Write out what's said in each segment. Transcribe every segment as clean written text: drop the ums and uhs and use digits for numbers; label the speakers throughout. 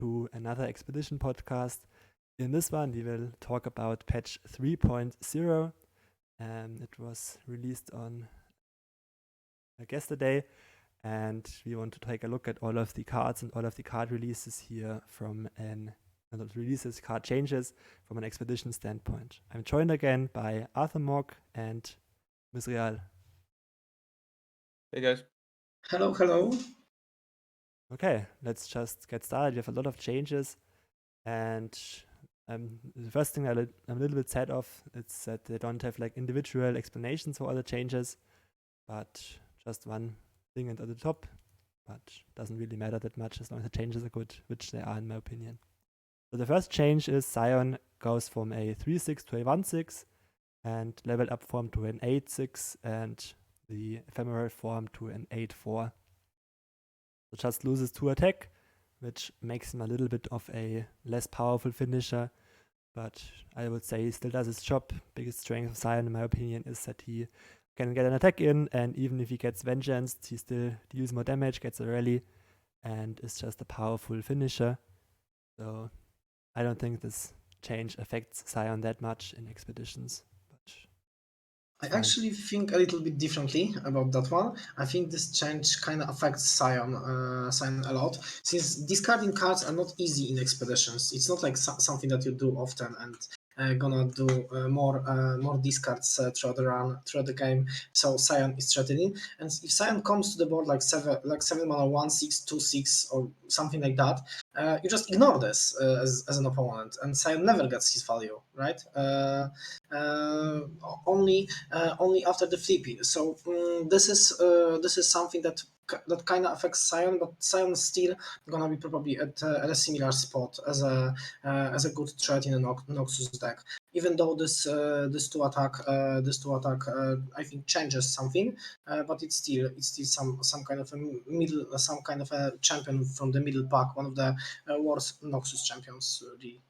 Speaker 1: to another expedition podcast. In this one, we will talk about patch 3.0. It was released on yesterday, and we want to take a look at all of the cards and all of the card releases here from card changes from an expedition standpoint. I'm joined again by Arthurmauk and Myzrael.
Speaker 2: Hey guys.
Speaker 3: Hello, hello.
Speaker 1: Okay, let's just get started. We have a lot of changes, and the first thing I'm a little bit sad of is that they don't have like individual explanations for all the changes, but just one thing at the top. But doesn't really matter that much as long as the changes are good, which they are in my opinion. So the first change is Sion goes from a 3/6 to a 1/6, and level up form to an 8/6, and the ephemeral form to an 8/4. So just loses 2 attack, which makes him a little bit of a less powerful finisher, but I would say he still does his job. Biggest strength of Sion, in my opinion, is that he can get an attack in, and even if he gets Vengeance, he still deals more damage, gets a rally, and is just a powerful finisher. So I don't think this change affects Sion that much in expeditions.
Speaker 3: I actually think a little bit differently about that one. I think this change kind of affects Sion a lot, since discarding cards are not easy in expeditions. It's not like something that you do often and gonna do more discards throughout the game. So Sion is threatening, and if Sion comes to the board like seven mana 1/6, 2/6, or something like that, you just ignore this as an opponent, and Sion never gets his value, right? Only after the flipping. So this is something that kind of affects Sion, but Sion is still gonna be probably at a similar spot as a good threat in a Noxus deck. Even though this two attack I think changes something, but it's still some kind of a champion from the middle pack, one of the worst Noxus champions really.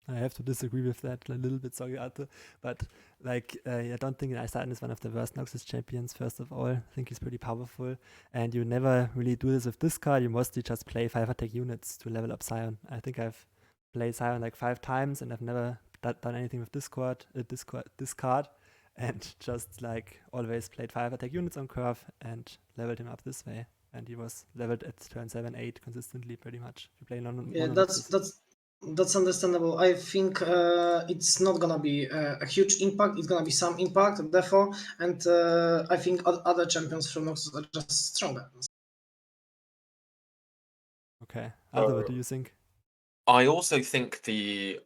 Speaker 1: I have to disagree with that a little bit, sorry Arthur, but like I don't think Sion is one of the worst Noxus champions. First of all, I think he's pretty powerful, and you never really do this with this card. You mostly just play 5 attack units to level up Sion. I think I've played Sion like 5 times, and I've never done anything with this card, and just like always played 5 attack units on curve and leveled him up this way. And he was leveled at turn 7, 8 consistently, pretty much. If you play
Speaker 3: That's understandable. I think it's not gonna be a huge impact. It's gonna be some impact, therefore, and I think other champions from Noxus are just stronger.
Speaker 1: Okay, Arthur, what do you think?
Speaker 2: I also think the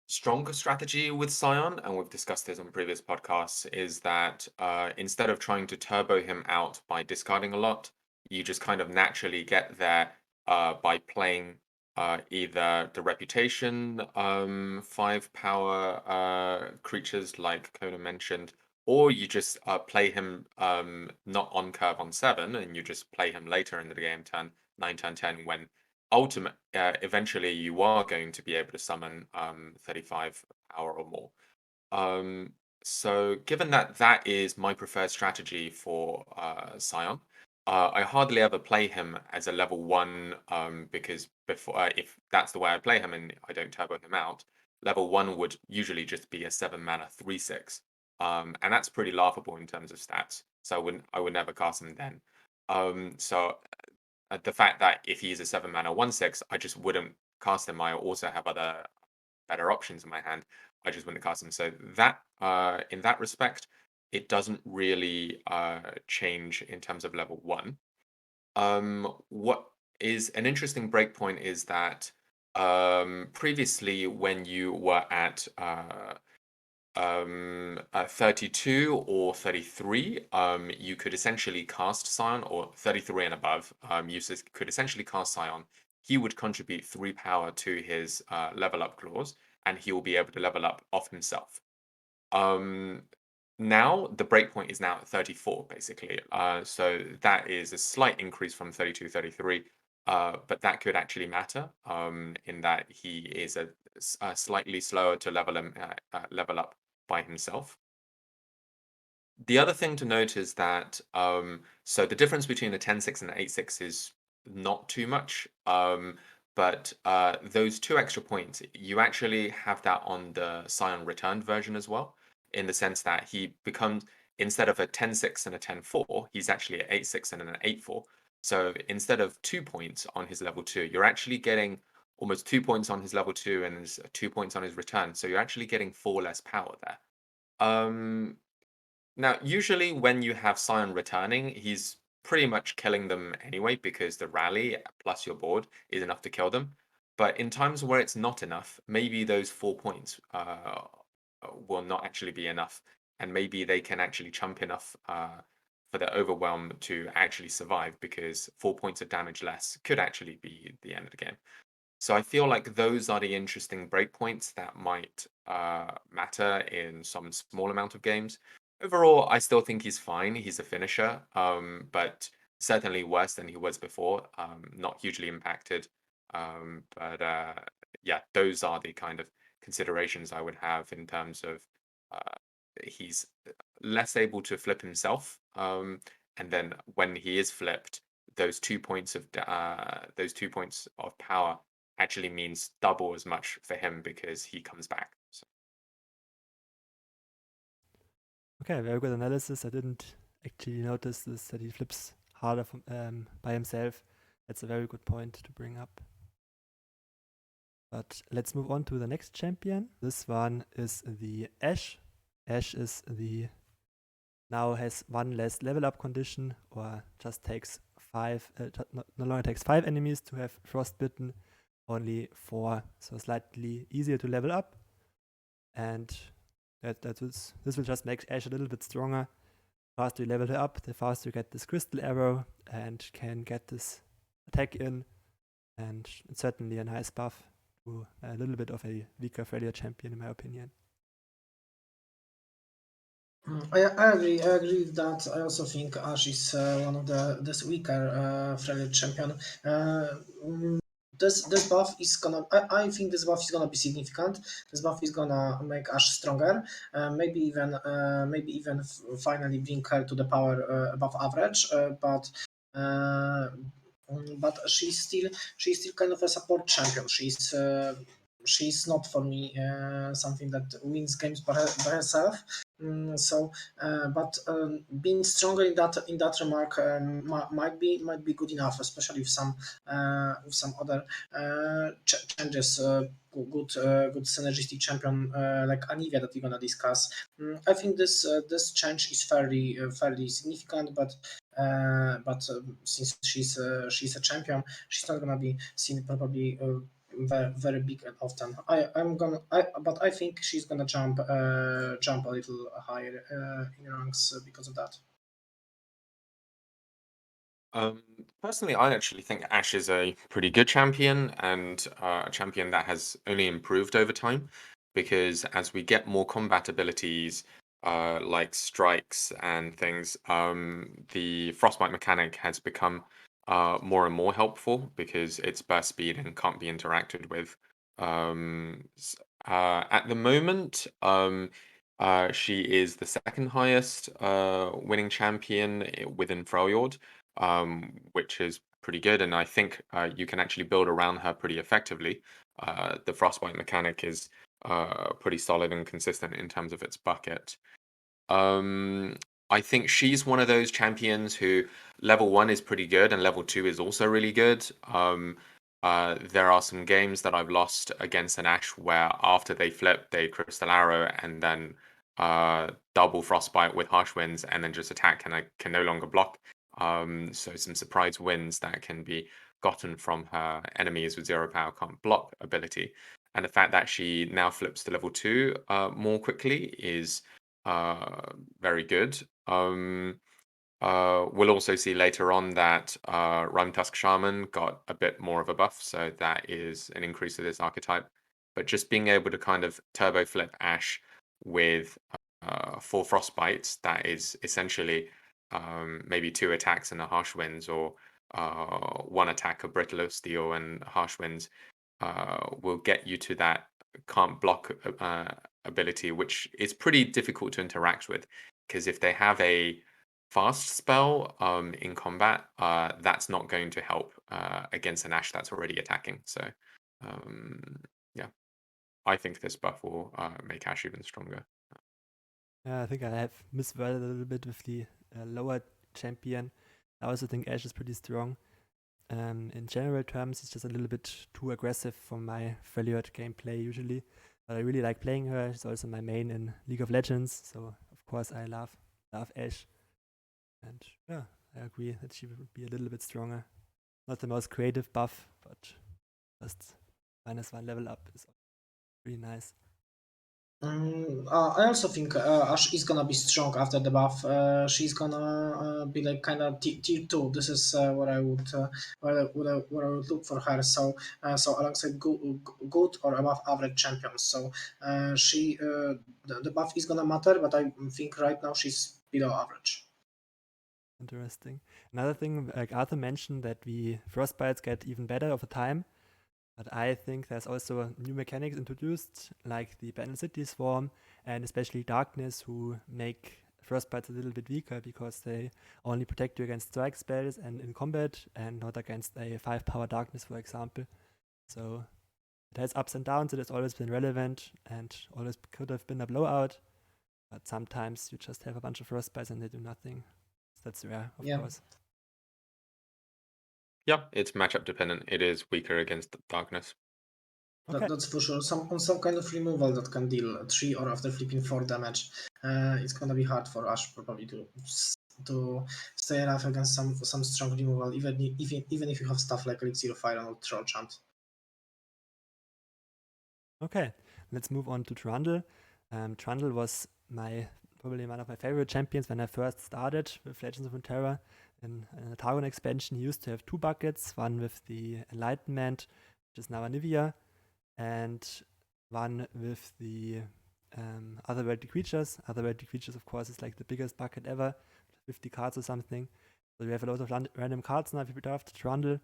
Speaker 2: stronger strategy with Sion, and we've discussed this on previous podcasts, is that instead of trying to turbo him out by discarding a lot, you just kind of naturally get there by playing either the reputation 5 power creatures like Kona mentioned, or you just play him not on curve on 7, and you just play him later in the game, turn 9, turn 10, when eventually you are going to be able to summon 35 power or more. So given that is my preferred strategy for Sion, I hardly ever play him as a level 1 because before if that's the way I play him and I don't turbo him out, level 1 would usually just be a 7 mana 3/6, and that's pretty laughable in terms of stats. So I would never cast him then. So the fact that if he's a 7 mana 1/6, I just wouldn't cast him. I also have other better options in my hand. I just wouldn't cast him. So that in that respect, it doesn't really change in terms of level 1. What is an interesting breakpoint is that previously when you were at 32 or 33, you could essentially cast Sion, or 33 and above, users could essentially cast Sion. He would contribute 3 power to his level up clause, and he will be able to level up off himself. Now the breakpoint is now at 34, basically. So that is a slight increase from 32, 33. But that could actually matter in that he is a slightly slower to level up by himself. The other thing to note is that so the difference between a 10/6 and an 8/6 is not too much. But those 2 extra points, you actually have that on the Sion returned version as well, in the sense that he becomes, instead of a 10-6 and a 10-4, he's actually an 8-6 and an 8-4. So instead of 2 points on his level 2, you're actually getting almost 2 points on his level 2 and 2 points on his return. So you're actually getting 4 less power there. Now, usually when you have Sion returning, he's pretty much killing them anyway because the rally plus your board is enough to kill them. But in times where it's not enough, maybe those 4 points will not actually be enough, and maybe they can actually chump enough for the overwhelm to actually survive, because 4 points of damage less could actually be the end of the game. So I feel like those are the interesting breakpoints that might matter in some small amount of games. Overall, I still think he's fine. He's a finisher, but certainly worse than he was before. Not hugely impacted. But yeah, those are the kind of considerations I would have in terms of he's less able to flip himself. And then when he is flipped, those 2 points of power actually means double as much for him because he comes back. So.
Speaker 1: Okay, very good analysis. I didn't actually notice this, that he flips harder by himself. That's a very good point to bring up. But let's move on to the next champion. This one is the Ashe. Ashe is now has 1 less level up condition, or just takes 5, no longer takes 5 enemies to have frostbitten, only 4, so slightly easier to level up. And this will just make Ashe a little bit stronger. The faster you level her up, the faster you get this crystal arrow and can get this attack in. And it's certainly a nice buff to a little bit of a weaker Freljord champion, in my opinion.
Speaker 3: I agree. I agree with that. I also think Ashe is one of this weaker Freljord champion. This buff is gonna. I think this buff is gonna be significant. This buff is gonna make Ashe stronger. Maybe even finally bring her to the power above average. But she's still kind of a support champion. She's not for me something that wins games by herself. But being stronger in that remark might be good enough, especially with some other changes. Good synergistic champion like Anivia that we're gonna discuss. I think this change is fairly significant, but since she's a champion, she's not gonna be seen probably very, very big and often. But I think she's gonna jump a little higher in ranks because of that.
Speaker 2: Personally, I actually think Ashe is a pretty good champion, and a champion that has only improved over time, because as we get more combat abilities, like strikes and things, the frostbite mechanic has become more and more helpful because it's burst speed and can't be interacted with. At the moment, she is the second highest winning champion within Freljord, which is pretty good. And I think you can actually build around her pretty effectively. The frostbite mechanic is pretty solid and consistent in terms of its bucket. I think she's one of those champions who level 1 is pretty good and level 2 is also really good. There are some games that I've lost against an Ashe where after they flip, they crystal arrow and then double frostbite with harsh winds and then just attack, and I can no longer block. So some surprise wins that can be gotten from her enemies with 0 power can't block ability. And the fact that she now flips to level 2 more quickly is very good. We'll also see later on that Rimetusk Shaman got a bit more of a buff, so that is an increase to this archetype. But just being able to kind of turbo flip Ashe with 4 frostbites, that is essentially maybe 2 attacks and a harsh winds, or 1 attack of brittle of steel and harsh winds, will get you to that can't block ability, which is pretty difficult to interact with, because if they have a fast spell in combat, that's not going to help against an Ashe that's already attacking. So yeah, I think this buff will make Ashe even stronger.
Speaker 1: Yeah, I think I have misworded a little bit with the lower champion. I also think Ashe is pretty strong. In general terms, it's just a little bit too aggressive for my Freljord gameplay usually. But I really like playing her. She's also my main in League of Legends, so of course I love Ashe. And yeah, I agree that she would be a little bit stronger. Not the most creative buff, but just -1 level up is really nice.
Speaker 3: I also think Ashe is gonna be strong after the buff. She's gonna be like kind of tier 2. This is what I would what I would look for her. So alongside good or above average champions. So the buff is gonna matter, but I think right now she's below average.
Speaker 1: Interesting. Another thing, like Arthur mentioned, that the frostbites get even better over time. But I think there's also new mechanics introduced, like the Bandle City Swarm and especially Darkness, who make frostbites a little bit weaker because they only protect you against strike spells and in combat and not against a 5-power Darkness, for example. So it has ups and downs. It has always been relevant and always could have been a blowout. But sometimes you just have a bunch of frostbites and they do nothing. So that's rare, of course.
Speaker 2: Yeah, it's matchup dependent. It is weaker against Darkness.
Speaker 1: Okay.
Speaker 3: That's for sure. Some kind of removal that can deal 3 or after flipping 4 damage. It's gonna be hard for Ashe probably to stay alive against some strong removal, even if you have stuff like Elixir of Iron or Troll Chant.
Speaker 1: Okay, let's move on to Trundle. Trundle was probably one of my favorite champions when I first started with Legends of Runeterra. In the Targon expansion, he used to have 2 buckets, one with the Enlightenment, which is now Anivia, and one with the Otherworldly Creatures. Otherworldly Creatures, of course, is like the biggest bucket ever, 50 cards or something. So we have a lot of random cards now if we draft Trundle.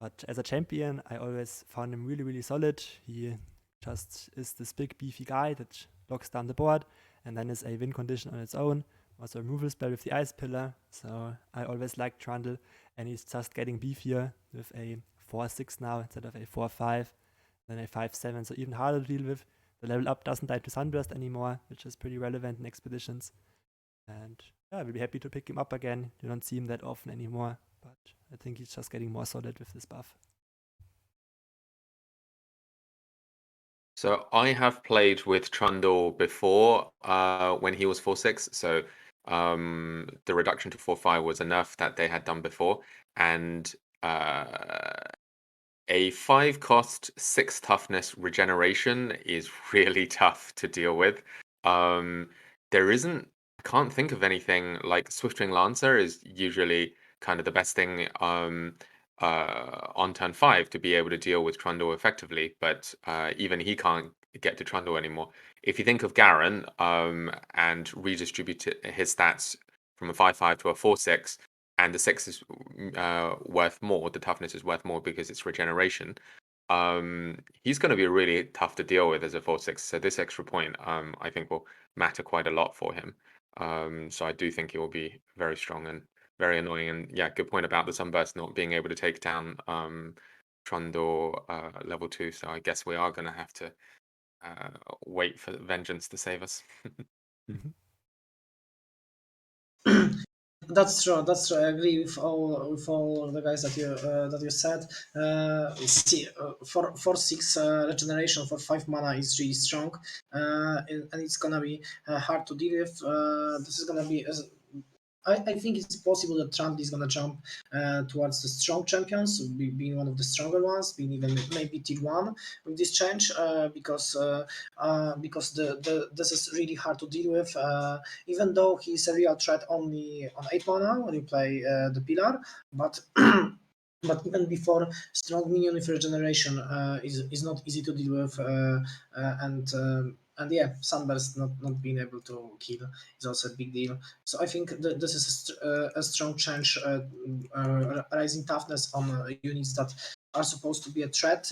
Speaker 1: But as a champion, I always found him really, really solid. He just is this big beefy guy that locks down the board and then is a win condition on its own. Also a removal spell with the Ice Pillar. So I always liked Trundle, and he's just getting beefier with a 4-6 now instead of a 4-5, then a 5-7, so even harder to deal with. The level up doesn't die to Sunburst anymore, which is pretty relevant in expeditions. And yeah, we'll be happy to pick him up again. You don't see him that often anymore, but I think he's just getting more solid with this buff.
Speaker 2: So I have played with Trundle before when he was 4-6. So the reduction to 4-5 was enough that they had done before. And a 5 cost, 6 toughness regeneration is really tough to deal with. There isn't, I can't think of anything like Swiftwing Lancer is usually kind of the best thing on turn 5 to be able to deal with Trundle effectively, but even he can't get to Trundle anymore. If you think of Garen and redistribute his stats from a 5-5 to a 4-6, and the 6 is worth more, the toughness is worth more because it's regeneration, he's going to be really tough to deal with as a 4-6. So this extra point, I think, will matter quite a lot for him. So I do think he will be very strong and very annoying. And yeah, good point about the Sunburst not being able to take down Trundle level 2. So I guess we are going to have to wait for Vengeance to save us.
Speaker 3: That's true. That's true. I agree with all the guys that you said. For 4-6 regeneration for 5 mana is really strong, and it's gonna be hard to deal with. This is gonna be. I think it's possible that Trundle is gonna jump towards the strong champions, being one of the stronger ones, being even maybe tier 1 with this change, because this is really hard to deal with. Even though he's a real threat only on 8 mana when you play the pillar, but but even before, strong minion with regeneration is not easy to deal with, and yeah, Sunburst not being able to kill is also a big deal. So I think that this is a strong change, rising toughness on units that are supposed to be a threat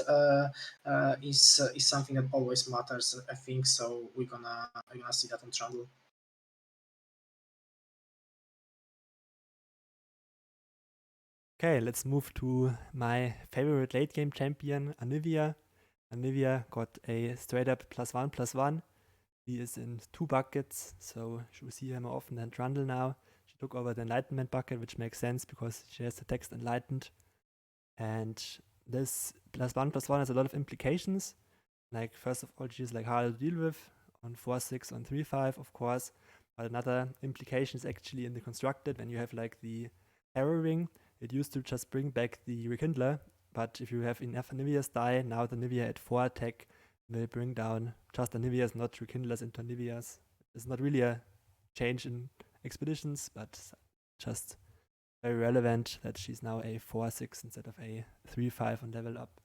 Speaker 3: is something that always matters. I think so. We're gonna see that on Trundle.
Speaker 1: Okay, let's move to my favorite late game champion, Anivia. Anivia got a straight up +1/+1. He is in 2 buckets, so you see her more often than Trundle now. She took over the Enlightenment bucket, which makes sense because she has the text Enlightened. And this +1/+1 has a lot of implications. Like, first of all, she's like harder to deal with on 4/6, on 3/5, of course. But another implication is actually in the constructed when you have like the arrow ring. It used to just bring back the Rekindler, but if you have enough Anivias die, now the Anivia at 4 attack will bring down just Anivias, not Rekindlers into Anivias. It's not really a change in expeditions, but just very relevant that she's now a 4/6 instead of a 3/5 on level up.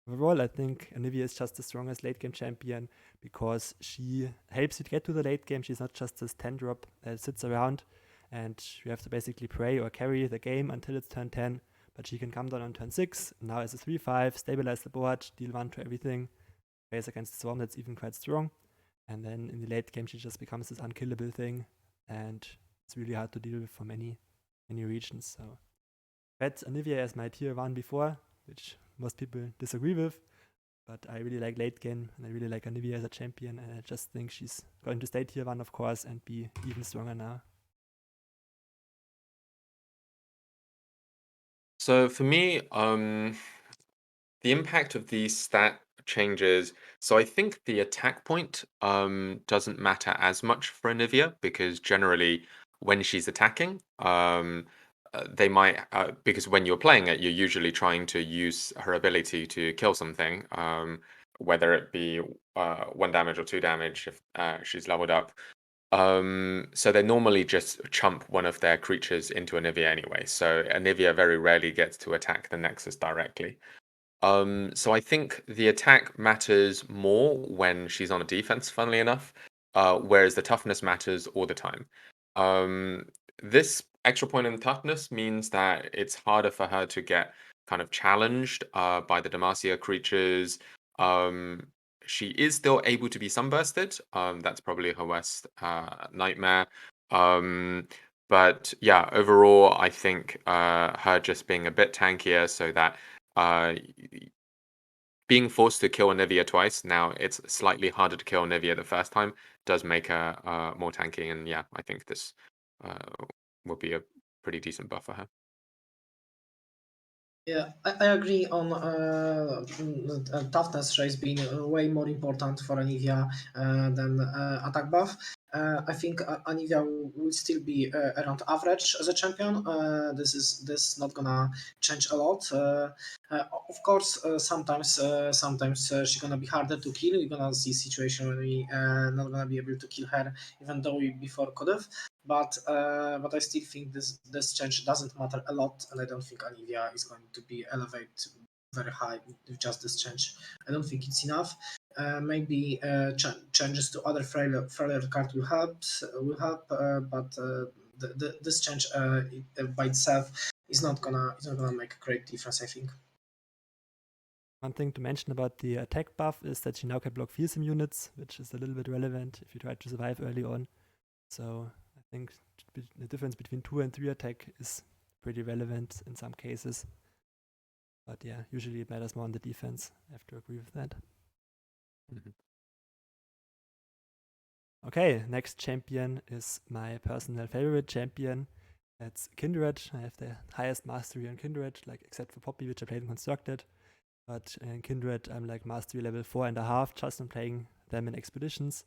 Speaker 1: Overall, I think Anivia is just the strongest late game champion because she helps you to get to the late game. She's not just this 10 drop that sits around and you have to basically pray or carry the game until it's turn 10, but she can come down on turn 6, now as a 3/5, stabilize the board, deal 1 to everything, face against the Swarm that's even quite strong, and then in the late game she just becomes this unkillable thing, and it's really hard to deal with for many regions. So I had Anivia as my tier 1 before, which most people disagree with, but I really like late game and I really like Anivia as a champion, and I just think she's going to stay tier 1, of course, and be even stronger now.
Speaker 2: So for me, the impact of these stat changes. So I think the attack point doesn't matter as much for Anivia because generally when she's attacking, they might because when you're playing it, you're usually trying to use her ability to kill something, whether it be 1 damage or 2 damage if she's leveled up. So they normally just chump one of their creatures into Anivia anyway. So Anivia very rarely gets to attack the Nexus directly. So I think the attack matters more when she's on a defense, funnily enough, whereas the toughness matters all the time. This extra point in toughness means that it's harder for her to get kind of challenged by the Demacia creatures. She is still able to be sunbursted. That's probably her worst nightmare. But yeah, overall, I think her just being a bit tankier so that being forced to kill Anivia twice, now it's slightly harder to kill Anivia the first time, does make her more tanky. And yeah, I think this will be a pretty decent buff for her.
Speaker 3: Yeah, I agree on toughness traits being way more important for Anivia than attack buff. I think Anivia will still be around average as a champion. This is not gonna change a lot. Of course, sometimes she's gonna be harder to kill. We're gonna see situation when we not gonna be able to kill her, even though we before could have. But I still think this change doesn't matter a lot, and I don't think Anivia is going to be elevated very high with just this change. I don't think it's enough. Maybe changes to other failure card will help, but this change by itself is not gonna make a great difference, I think.
Speaker 1: One thing to mention about the attack buff is that she now can block fearsome units, which is a little bit relevant if you try to survive early on. So I think the difference between 2 and 3 attack is pretty relevant in some cases. But yeah, usually it matters more on the defense. I have to agree with that.
Speaker 2: Mhm.
Speaker 1: Okay, next champion is my personal favorite champion. That's Kindred. I have the highest mastery on Kindred, like except for Poppy, which I played in Constructed. But in Kindred, I'm like mastery level 4.5 just on playing them in expeditions.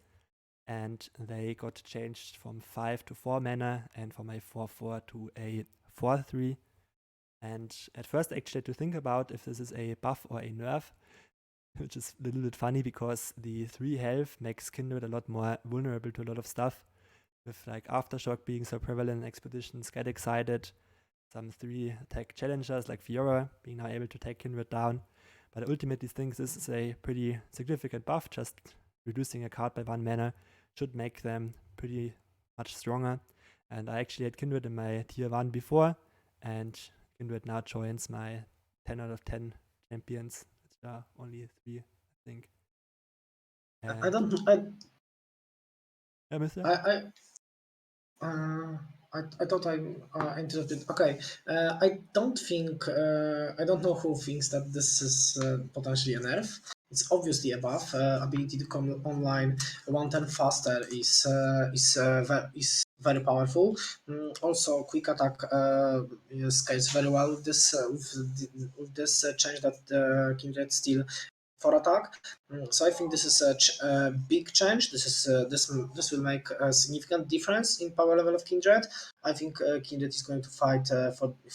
Speaker 1: And they got changed from 5 to 4 mana, and from a 4/4 to a 4/3. And at first, actually, I had to think about if this is a buff or a nerf, which is a little bit funny because the 3 health makes Kindred a lot more vulnerable to a lot of stuff, with like Aftershock being so prevalent in expeditions, Get Excited, some 3 attack challengers like Fiora being now able to take Kindred down. But I ultimately think this is a pretty significant buff. Just reducing a card by 1 mana should make them pretty much stronger. And I actually had Kindred in my tier 1 before, and Kindred now joins my 10 out of 10 champions, which are only 3, I think.
Speaker 3: I don't. I,
Speaker 1: Yeah, Mr.
Speaker 3: I, I I thought I interrupted. Okay, I don't think I don't know who thinks that this is potentially a nerf. It's obviously a buff. Ability to come online 1 turn faster is very powerful. Also, quick attack scales very well with this change that Kindred still for attack. So I think this is a big change. This will make a significant difference in power level of Kindred. I think Kindred is going to fight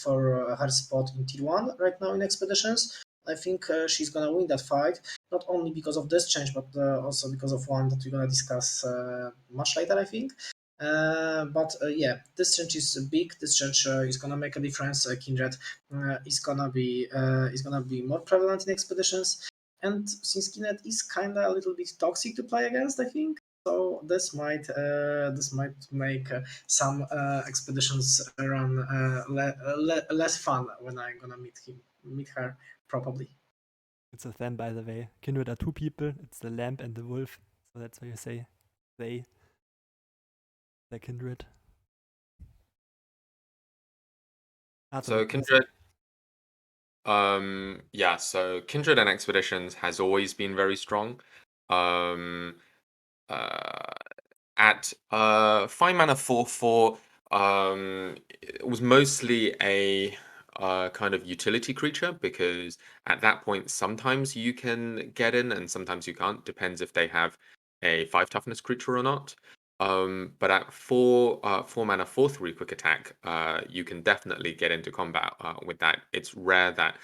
Speaker 3: for her spot in Tier 1 right now in Expeditions. I think she's gonna win that fight, not only because of this change, but also because of one that we're gonna discuss much later, I think. But yeah, this change is big. This change is gonna make a difference. Kindred is gonna be more prevalent in Expeditions. And since Kindred is kind of a little bit toxic to play against, I think, so this might make some expeditions run less fun when I'm gonna meet her probably.
Speaker 1: It's a them, by the way. Kindred are two people. It's the lamb and the wolf. So that's why you say they're kindred.
Speaker 2: So Kindred, so Kindred and Expeditions has always been very strong. At 5 mana 4/4, it was mostly a kind of utility creature, because at that point sometimes you can get in and sometimes you can't. Depends if they have a 5 toughness creature or not. But at 4 mana 4/3 quick attack, you can definitely get into combat with that. It's rare that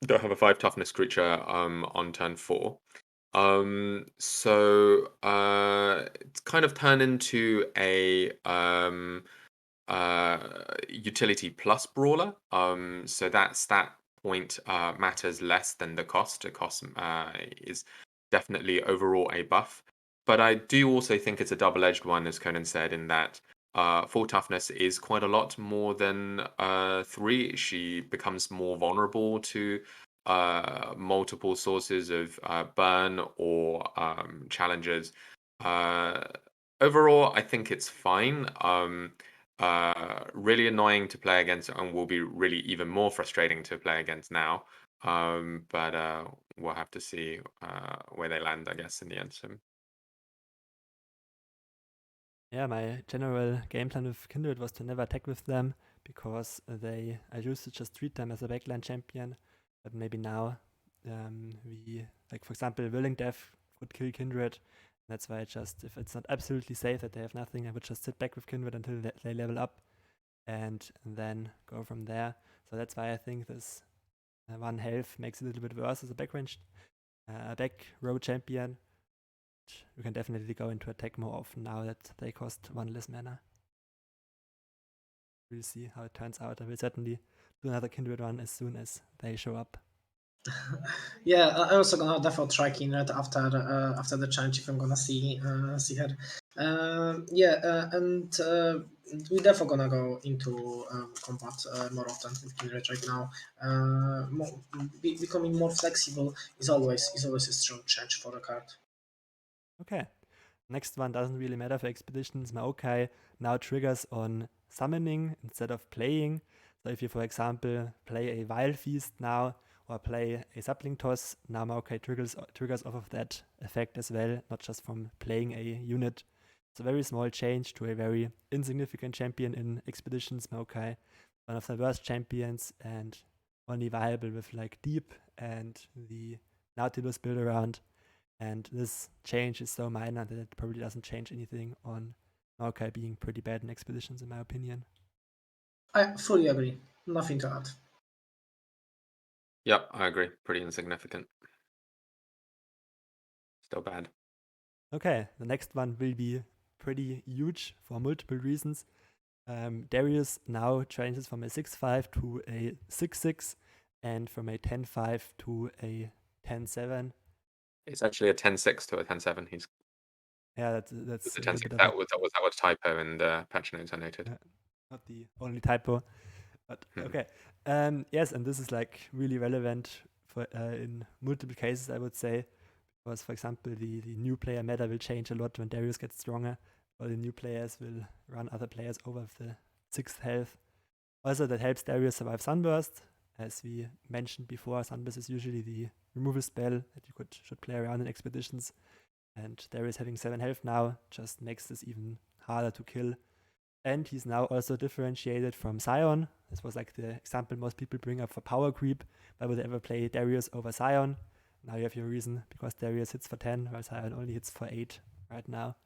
Speaker 2: you don't have a 5 toughness creature on turn 4. So it's kind of turned into a utility plus brawler. So that point matters less than the cost. The cost is definitely overall a buff. But I do also think it's a double-edged one, as Conan said, in that 4 toughness is quite a lot more than 3. She becomes more vulnerable to multiple sources of burn or challenges. Overall, I think it's fine. Really annoying to play against, and will be really even more frustrating to play against now. But we'll have to see where they land, I guess, in the end. So.
Speaker 1: Yeah, my general game plan with Kindred was to never attack with them, because I used to just treat them as a backline champion. But maybe now we, like, for example, Willing Death would kill Kindred. That's why if it's not absolutely safe that they have nothing, I would just sit back with Kindred until they level up and then go from there. So that's why I think this 1 health makes it a little bit worse as a back row champion. You can definitely go into attack more often now that they cost 1 less mana. We'll see how it turns out. I will certainly do another Kindred run as soon as they show up.
Speaker 3: Yeah, I also gonna definitely try Kindred after the change if I'm gonna see her. And we definitely gonna go into combat more often with Kindred right now. Becoming more flexible is always a strong change for a card.
Speaker 1: Okay. Next one doesn't really matter for expeditions. Maokai now triggers on summoning instead of playing. So if you, for example, play a Vile Feast now, or play a Sapling Toss, now Maokai triggers off of that effect as well, not just from playing a unit. It's a very small change to a very insignificant champion in Expeditions. Maokai, one of the worst champions and only viable with like Deep and the Nautilus build around. And this change is so minor that it probably doesn't change anything on Maokai being pretty bad in Expeditions, in my opinion.
Speaker 3: I fully agree. Nothing to add.
Speaker 2: Yep, I agree. Pretty insignificant. Still bad.
Speaker 1: Okay, the next one will be pretty huge for multiple reasons. Darius now changes from a 6/5 to a 6/6, and from a 10/5 to a 10/7.
Speaker 2: It's actually a 10/6 to a 10/7.
Speaker 1: That's
Speaker 2: a 10/6. That was typo in the patch notes I noted.
Speaker 1: Not the only typo, but okay. Yes, and this is like really relevant for in multiple cases, I would say, because, for example, the new player meta will change a lot when Darius gets stronger. all the new players will run other players over with the 6th health. Also, that helps Darius survive Sunburst. As we mentioned before, Sunburst is usually the removal spell that you should play around in expeditions. And Darius having 7 health now just makes this even harder to kill. And he's now also differentiated from Sion. This was like the example most people bring up for power creep. Why would they ever play Darius over Sion? Now you have your reason, because Darius hits for 10, while Sion only hits for 8 right now.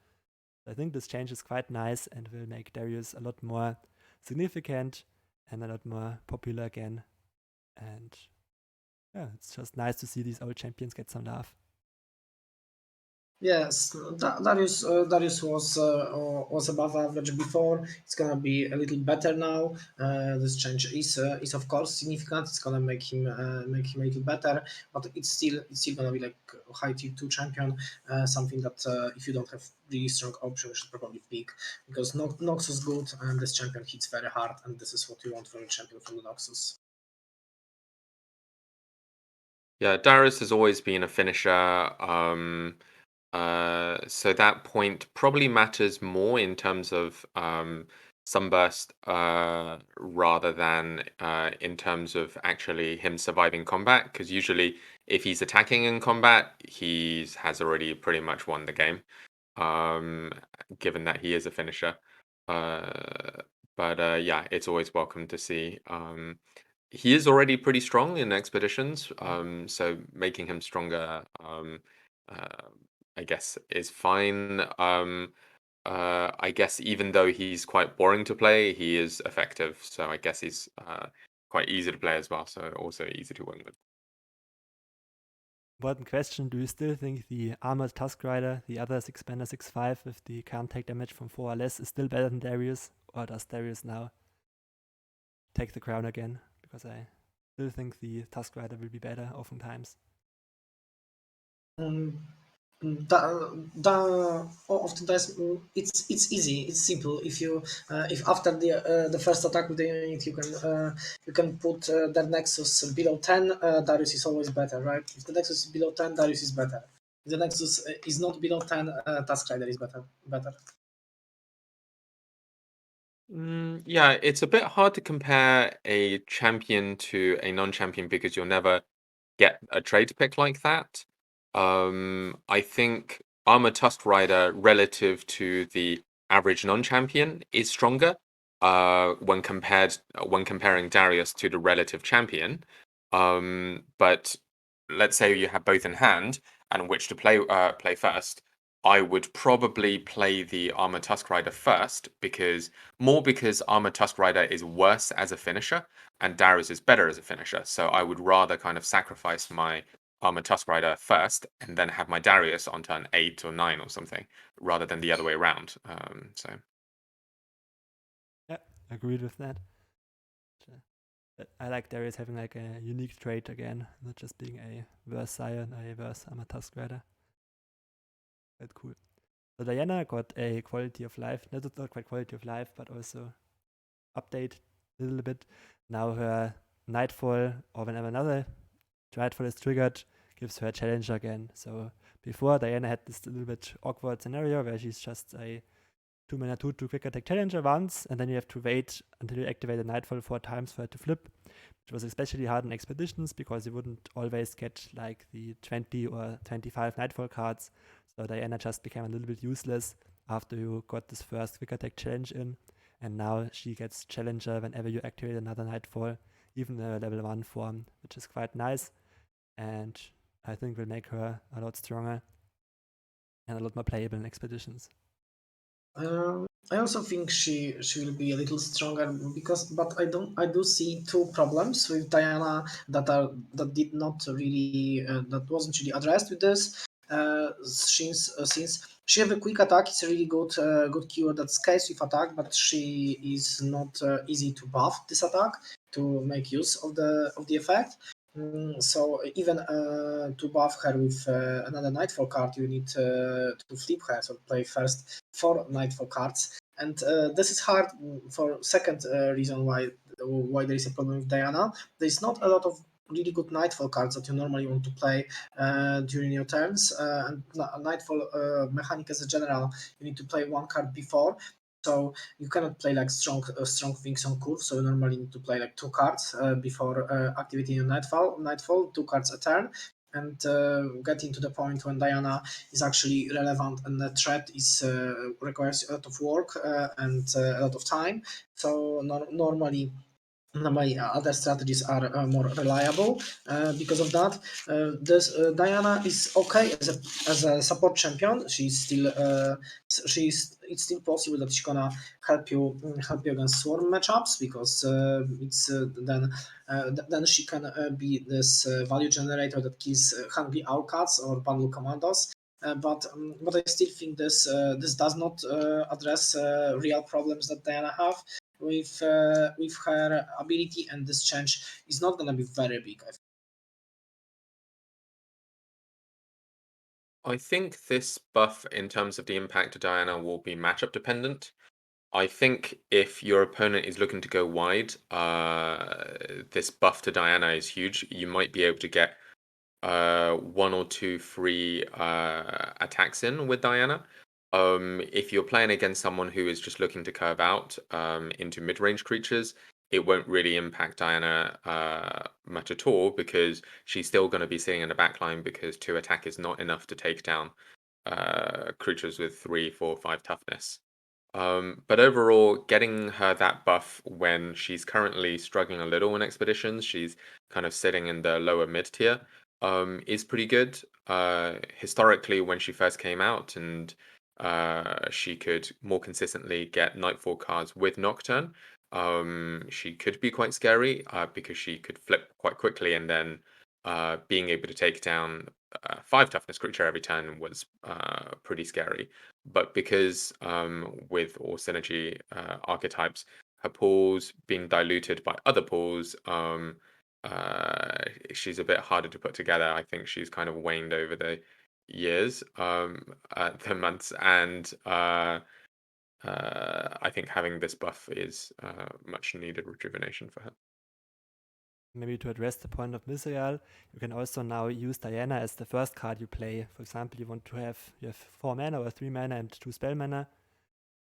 Speaker 1: So I think this change is quite nice and will make Darius a lot more significant and a lot more popular again. And yeah, it's just nice to see these old champions get some love.
Speaker 3: Yes, Darius was above average before. It's gonna be a little better now. This change is of course significant. It's gonna make him a little better, but it's still gonna be like a high tier 2 champion. Something that if you don't have really strong option, you should probably pick, because Nox is good and this champion hits very hard, and this is what you want from a champion from the Noxus.
Speaker 2: Yeah, Darius has always been a finisher. So that point probably matters more in terms of Sunburst rather than in terms of actually him surviving combat, because usually if he's attacking in combat, he has already pretty much won the game, given that he is a finisher. But yeah, it's always welcome to see. He is already pretty strong in expeditions, so making him stronger, I guess, is fine. I guess even though he's quite boring to play, he is effective. So I guess he's quite easy to play as well. So also easy to win with.
Speaker 1: Important question: do you still think the Armored Tusk Rider, the other 6-banner 6/5 with the can't take damage from 4 or less, is still better than Darius? Or does Darius now take the crown again? Because I still think the Tusk Rider will be better oftentimes.
Speaker 3: Oftentimes it's easy, it's simple. If after the first attack with the unit you can put their Nexus below 10, Darius is always better, right? If the Nexus is below 10, Darius is better. If the Nexus is not below 10, Tusk Rider is better.
Speaker 2: Yeah, it's a bit hard to compare a champion to a non-champion because you'll never get a trade pick like that. I think Armor Tusk Rider relative to the average non-champion is stronger when comparing Darius to the relative champion. But let's say you have both in hand and which to play first. I would probably play the Armor Tusk Rider first because Armor Tusk Rider is worse as a finisher and Darius is better as a finisher. So I would rather kind of sacrifice my Armor Tusk Rider first and then have my Darius on turn 8 or 9 or something, rather than the other way around. So
Speaker 1: yeah, agreed with that. I like Darius having like a unique trait again, not just being a verse Sion, a verse Armor Tusk Rider. Quite cool. So Diana got a quality of life, not quite quality of life, but also update a little bit. Now her Nightfall, or whenever another Nightfall is triggered, gives her a challenge again. So before, Diana had this little bit awkward scenario where she's just a 2-mana 2/2 quick attack challenger once, and then you have to wait until you activate a Nightfall 4 times for it to flip, which was especially hard in expeditions because you wouldn't always get like the 20 or 25 Nightfall cards. So Diana just became a little bit useless after you got this first quick attack challenge in, and now she gets challenger whenever you activate another Nightfall, even a level 1 form, which is quite nice, and I think will make her a lot stronger and a lot more playable in expeditions.
Speaker 3: I also think she will be a little stronger but I do see 2 problems with Diana that wasn't really addressed with this. Since she have a quick attack, it's a really good keyword that scales with attack, but she is not easy to buff this attack to make use of the effect. So even to buff her with another Nightfall card, you need to flip her, so play first 4 Nightfall cards. And this is hard for second reason why there is a problem with Diana. There is not a lot of really good Nightfall cards that you normally want to play during your turns. And Nightfall mechanic as a general, you need to play one card before. So you cannot play like strong things on curve. So you normally need to play like 2 cards before activating your Nightfall, 2 cards a turn. And getting to the point when Diana is actually relevant and the threat is requires a lot of work and a lot of time. So normally my other strategies are more reliable because of that. This Diana is okay as a support champion. It's still possible that she's gonna help you against swarm matchups because then she can be this value generator that kills hungry owlcats or bundle commandos. But I still think this does not address real problems that Diana have with her ability, and this change is not going to be very big.
Speaker 2: I think this buff, in terms of the impact to Diana, will be matchup dependent. I think if your opponent is looking to go wide, this buff to Diana is huge. You might be able to get 1 or 2 free attacks in with Diana. If you're playing against someone who is just looking to curve out into mid-range creatures, it won't really impact Diana much at all because she's still going to be sitting in the backline because 2 attack is not enough to take down creatures with 3, 4, 5 toughness. But overall, getting her that buff when she's currently struggling a little in expeditions, she's kind of sitting in the lower mid tier, is pretty good. Historically, when she first came out and she could more consistently get Nightfall cards with Nocturne, she could be quite scary because she could flip quite quickly, and then being able to take down 5 toughness creature every turn was pretty scary. But because with all synergy archetypes, her pools being diluted by other pools, she's a bit harder to put together. I think she's kind of waned over the years, the months, and I think having this buff is much needed rejuvenation for her.
Speaker 1: Maybe to address the point of Myzrael, you can also now use Diana as the first card you play. For example, you have 4 mana or 3 mana and 2 spell mana.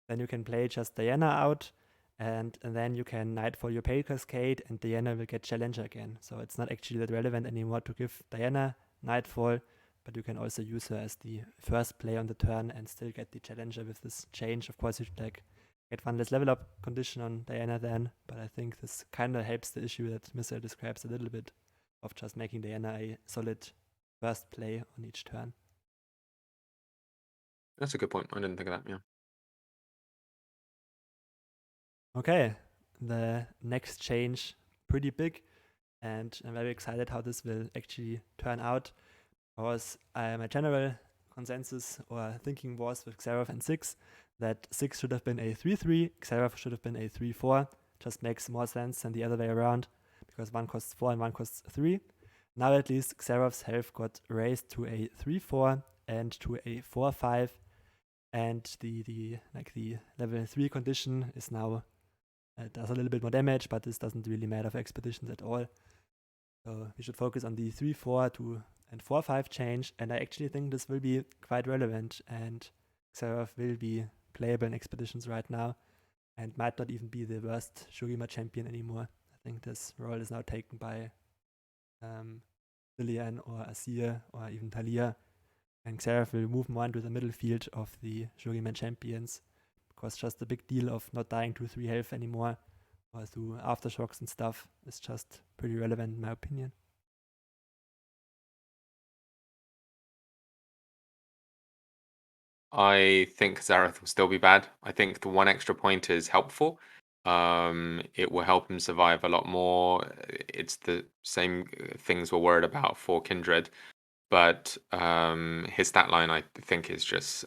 Speaker 1: Then you can play just Diana out, and then you can Nightfall your Pale Cascade, and Diana will get Challenger again. So it's not actually that relevant anymore to give Diana Nightfall, but you can also use her as the first play on the turn and still get the Challenger with this change. Of course, you should get one less level up condition on Diana then, but I think this kind of helps the issue that Myzrael describes a little bit of just making Diana a solid first play on each turn.
Speaker 2: That's a good point. I didn't think of that, yeah.
Speaker 1: Okay, the next change, pretty big, and I'm very excited how this will actually turn out, because my general consensus or thinking was with Xerath and 6 that 6 should have been a 3-3, Xerath should have been a 3-4. Just makes more sense than the other way around, because one costs 4 and one costs 3. Now at least Xerath's health got raised to a 3-4 and to a 4-5, and the level 3 condition is now does a little bit more damage, but this doesn't really matter for expeditions at all. So we should focus on the 3-4 and 4-5 change, and I actually think this will be quite relevant, and Xerath will be playable in expeditions right now, and might not even be the worst Shurima champion anymore. I think this role is now taken by Lilian or Asir or even Talia, and Xerath will move more into the middle field of the Shurima champions, because just the big deal of not dying to 3 health anymore or through aftershocks and stuff is just pretty relevant in my opinion.
Speaker 2: I think Xerath will still be bad. I think the 1 extra point is helpful. It will help him survive a lot more. It's the same things we're worried about for Kindred, but his stat line I think is just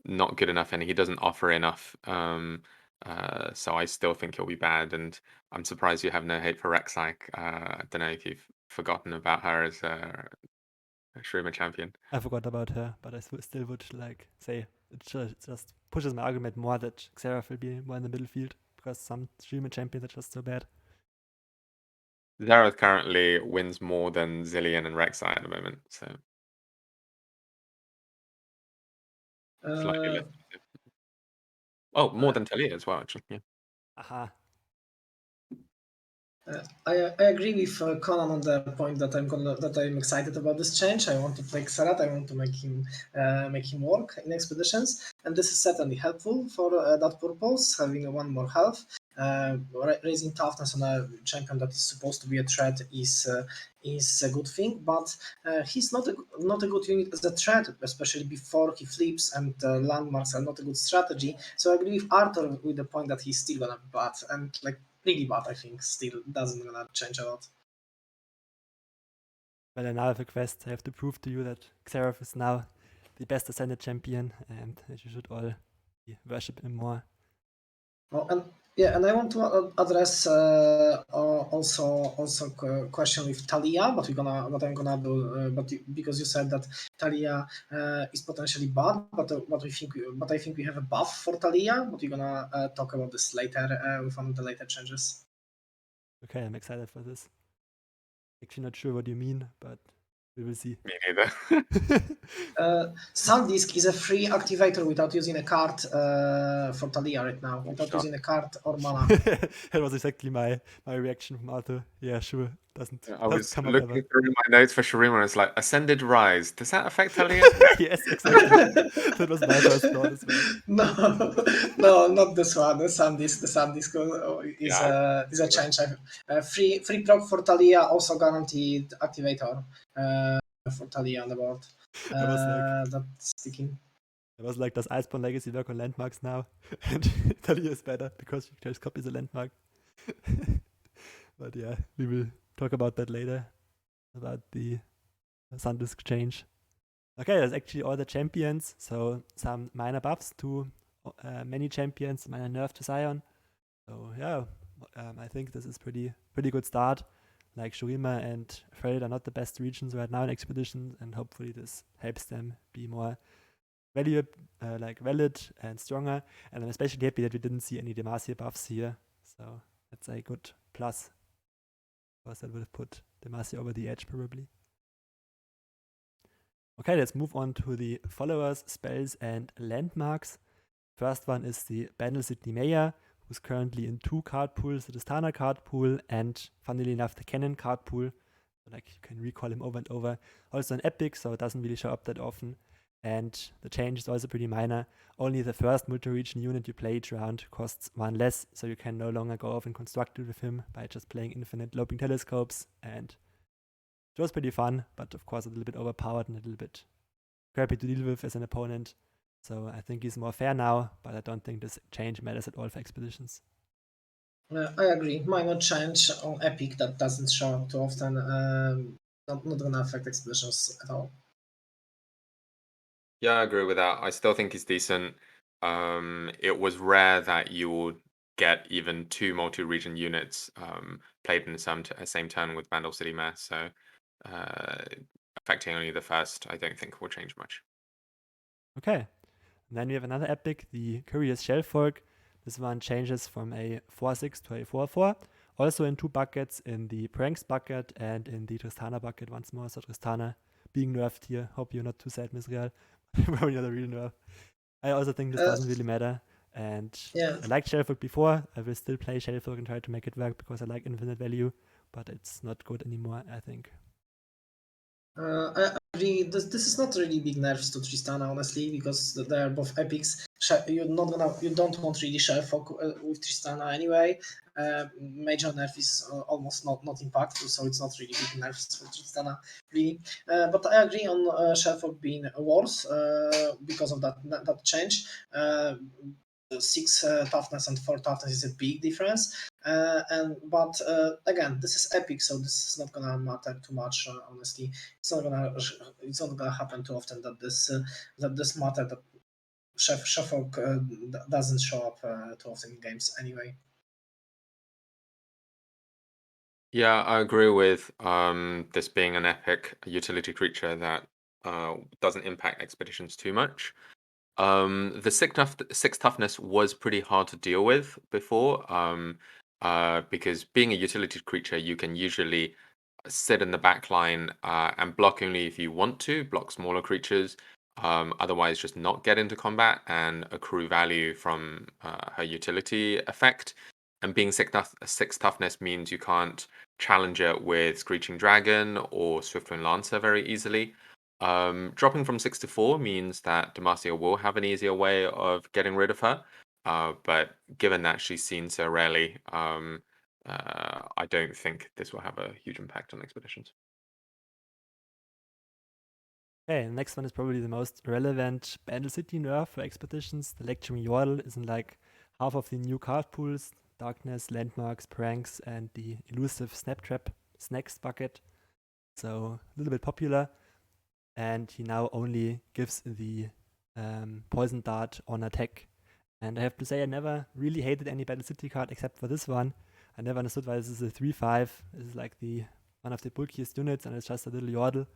Speaker 2: not good enough, and he doesn't offer enough. So I still think he'll be bad, and I'm surprised you have no hate for Rek'Sai. I don't know if you've forgotten about her as a Shurima champion.
Speaker 1: I forgot about her, but I still would say it just pushes my argument more that Xerath will be more in the middle field, because some Shurima champions are just so bad.
Speaker 2: Xerath currently wins more than Zillion and Rek'Sai at the moment, so slightly
Speaker 3: Uh,
Speaker 2: less. Oh, more than Talia as well, actually. Yeah.
Speaker 1: Aha.
Speaker 3: I agree with Conan on the point that I'm excited about this change. I want to play Xerath. I want to make him work in expeditions, and this is certainly helpful for that purpose. Having one more health, raising toughness on a champion that is supposed to be a threat is a good thing. But he's not a good unit as a threat, especially before he flips, and landmarks are not a good strategy. So I agree with Arthur with the point that he's still gonna be bad, and like really bad, I think, still doesn't gonna change a lot.
Speaker 1: Well, I now have a quest. I have to prove to you that Xerath is now the best Ascended champion, and that you should all worship him more.
Speaker 3: Oh, and I want to address also question with Talia, but I'm gonna do, because you said that Talia is potentially bad, but I think we have a buff for Talia. But we're gonna talk about this later with one of the later changes.
Speaker 1: Okay, I'm excited for this. Actually, not sure what you mean, but we will see.
Speaker 2: Me neither.
Speaker 3: Sandisk is a free activator without using a card for Talia right now, without
Speaker 2: sure.
Speaker 3: using a card or mana.
Speaker 1: That was exactly my reaction from Arthur. Yeah, sure. Doesn't
Speaker 2: I was
Speaker 1: come up
Speaker 2: looking
Speaker 1: ever.
Speaker 2: through my notes for Shurima and it's like, Ascended Rise. Does that affect Talia?
Speaker 1: Yes, exactly. That was my first thought as well.
Speaker 3: No, not this one. The Sandisk is
Speaker 2: Yeah.
Speaker 3: a change. Free proc for Talia, also guaranteed activator for Talia on the board.
Speaker 1: I was like,
Speaker 3: That's sticking.
Speaker 1: does Iceborn Legacy work on landmarks now? And Talia is better because Victorious Copy is a landmark. But yeah, we will talk about that later, about the Sandisk change. Okay, that's actually all the champions. So some minor buffs to many champions, minor nerf to Sion. So yeah, I think this is pretty good start. Like Shurima and Fred are not the best regions right now in expeditions, and hopefully this helps them be more valid and stronger. And I'm especially happy that we didn't see any Demacia buffs here. So that's a good plus, because that would have put Demacia over the edge probably. Okay, let's move on to the followers, spells, and landmarks. First one is the Bandle Sidney Meyer, who's currently in 2 card pools, the Tristana card pool, and funnily enough, the Cannon card pool. So, like, you can recall him over and over. Also an epic, so it doesn't really show up that often. And the change is also pretty minor. Only the first multi-region unit you play each round costs 1 less, so you can no longer go off and construct it with him by just playing infinite loping telescopes. And it was pretty fun, but of course a little bit overpowered and a little bit crappy to deal with as an opponent. So I think he's more fair now, but I don't think this change matters at all for expeditions.
Speaker 3: I agree. Minor change on Epic that doesn't show up too often. Not gonna affect expeditions at all.
Speaker 2: Yeah, I agree with that. I still think he's decent. It was rare that you would get even 2 multi-region units played in the same turn with Bandle City Mare, so affecting only the first, I don't think will change much.
Speaker 1: Okay. And then we have another epic, the Curious Shellfolk. This one changes from a 4-6 to a 4-4. Also in 2 buckets, in the Pranks bucket and in the Tristana bucket once more. So Tristana being nerfed here. Hope you're not too sad, Myzrael. Probably not a real nerf. I also think this doesn't really matter. And
Speaker 3: Yeah.
Speaker 1: I liked Shellfolk before. I will still play Shellfolk and try to make it work because I like infinite value. But it's not good anymore, I think.
Speaker 3: I agree. This is not really big nerfs to Tristana, honestly, because they are both epics. You don't want really Shellfolk with Tristana anyway. Major nerf is almost not impactful, so it's not really big nerfs for Tristana, really. But I agree on Shellfolk being worse because of that change. 6 toughness and 4 toughness is a big difference. But again, this is epic, so this is not gonna matter too much. Honestly, it's not gonna happen too often that this matter that Shellfolk doesn't show up too often in games anyway.
Speaker 2: Yeah, I agree with this being an epic utility creature that doesn't impact expeditions too much. The 6 toughness was pretty hard to deal with before. because being a utility creature, you can usually sit in the back line and block only if you want to, block smaller creatures. Otherwise, just not get into combat and accrue value from her utility effect. And being six toughness means you can't challenge it with Screeching Dragon or Swiftwind Lancer very easily. Dropping from 6 to 4 means that Demacia will have an easier way of getting rid of her. But given that she's seen so rarely, I don't think this will have a huge impact on expeditions.
Speaker 1: Okay, the next one is probably the most relevant Bandle City nerf for expeditions. The Lecturing Yordle is in like half of the new card pools: Darkness, Landmarks, Pranks, and the elusive Snaptrap Snacks bucket. So a little bit popular. And he now only gives the Poison Dart on attack. And I have to say, I never really hated any Bandle City card except for this one. I never understood why this is a 3/5. This is like one of the bulkiest units, and it's just a little Yordle.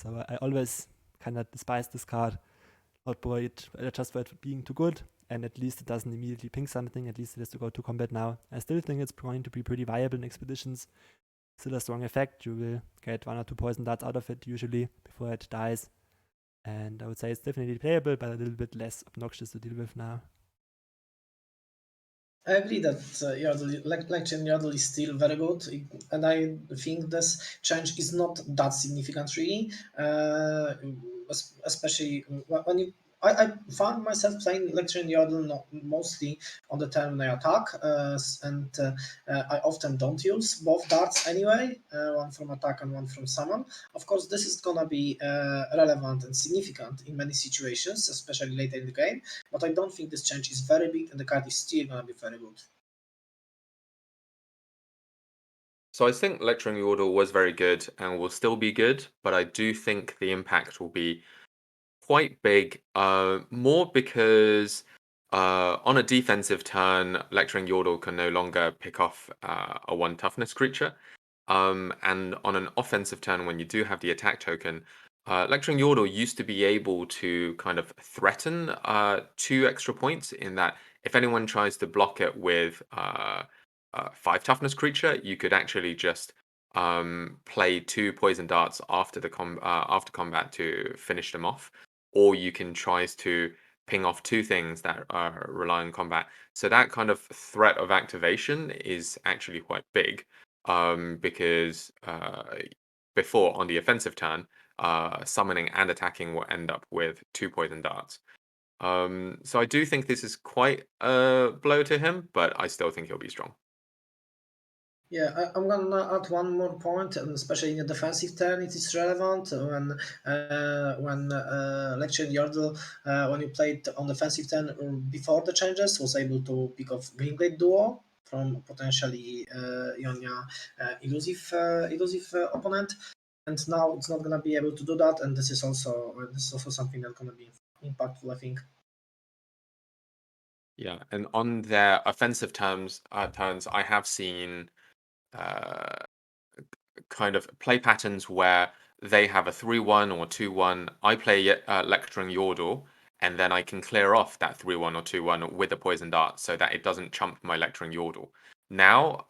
Speaker 1: So I always kind of despised this card, not for it, just for it being too good, and at least it doesn't immediately ping something. At least it has to go to combat now. I still think it's going to be pretty viable in expeditions. Still a strong effect. You will get 1 or 2 poison darts out of it usually before it dies. And I would say it's definitely playable, but a little bit less obnoxious to deal with now.
Speaker 3: I agree that Lecturing Yordle is still very good, and I think this change is not that significant really, especially when you. I found myself playing Lecturing Yordle mostly on the turn when I attack, and I often don't use both darts anyway, one from attack and one from summon. Of course, this is gonna be relevant and significant in many situations, especially later in the game, but I don't think this change is very big, and the card is still gonna be very good.
Speaker 2: So I think Lecturing Yordle was very good and will still be good, but I do think the impact will be quite big, more because on a defensive turn, Lecturing Yordle can no longer pick off a 1 toughness creature. And on an offensive turn, when you do have the attack token, Lecturing Yordle used to be able to kind of threaten 2 extra points, in that if anyone tries to block it with 5 toughness creature, you could actually just play 2 poison darts after after combat to finish them off, or you can try to ping off 2 things that rely on combat. So that kind of threat of activation is actually quite big, because before, on the offensive turn, summoning and attacking will end up with 2 poison darts. So I do think this is quite a blow to him, but I still think he'll be strong.
Speaker 3: Yeah, I'm gonna add one more point, and especially in the defensive turn, it is relevant when Lecturing Yordle, when you played on defensive turn before the changes, was able to pick off Greenglade Duo from potentially Ionia elusive opponent, and now it's not gonna be able to do that, and this is also something that's gonna be impactful, I think.
Speaker 2: Yeah, and on their offensive turns, I have seen kind of play patterns where they have a 3/1 or 2/1. I play Lecturing Yordle, and then I can clear off that 3/1 or 2/1 with a poison dart so that it doesn't chump my Lecturing Yordle. Now,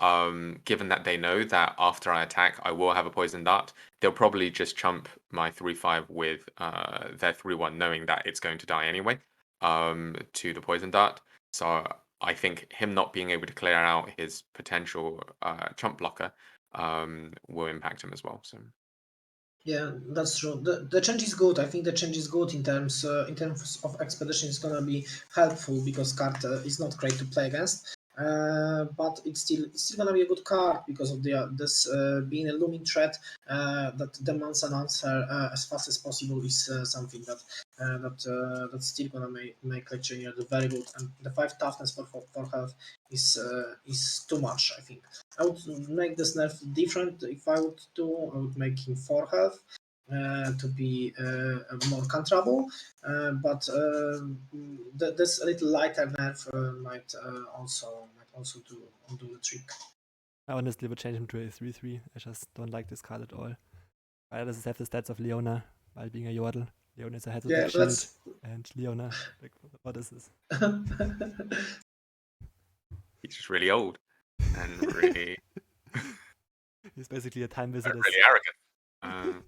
Speaker 2: given that they know that after I attack, I will have a poison dart, they'll probably just chump my 3/5 with their 3/1, knowing that it's going to die anyway, to the poison dart. So I think him not being able to clear out his potential chump blocker will impact him as well. So
Speaker 3: Yeah, that's true. The change is good. I think the change is good in terms of expedition. It's gonna be helpful because card is not great to play against. But it's still gonna be a good card because of this being a looming threat that demands an answer as fast as possible is something that's still gonna make Lecturing Yordle very good. And the 5 toughness for health is too much, I think. I would make this nerf different. If I would do, I would make him 4 health to be more counterable. But this little lighter nerf might also do the trick.
Speaker 1: I honestly would change him to a 3/3. I just don't like this card at all. Why does it have the stats of Leona while being a Yordle? Leona is a head
Speaker 3: Yeah,
Speaker 1: shield, and Leona, like, what is this?
Speaker 2: he's just really old. and really,
Speaker 1: He's basically a time visitor.
Speaker 2: really arrogant.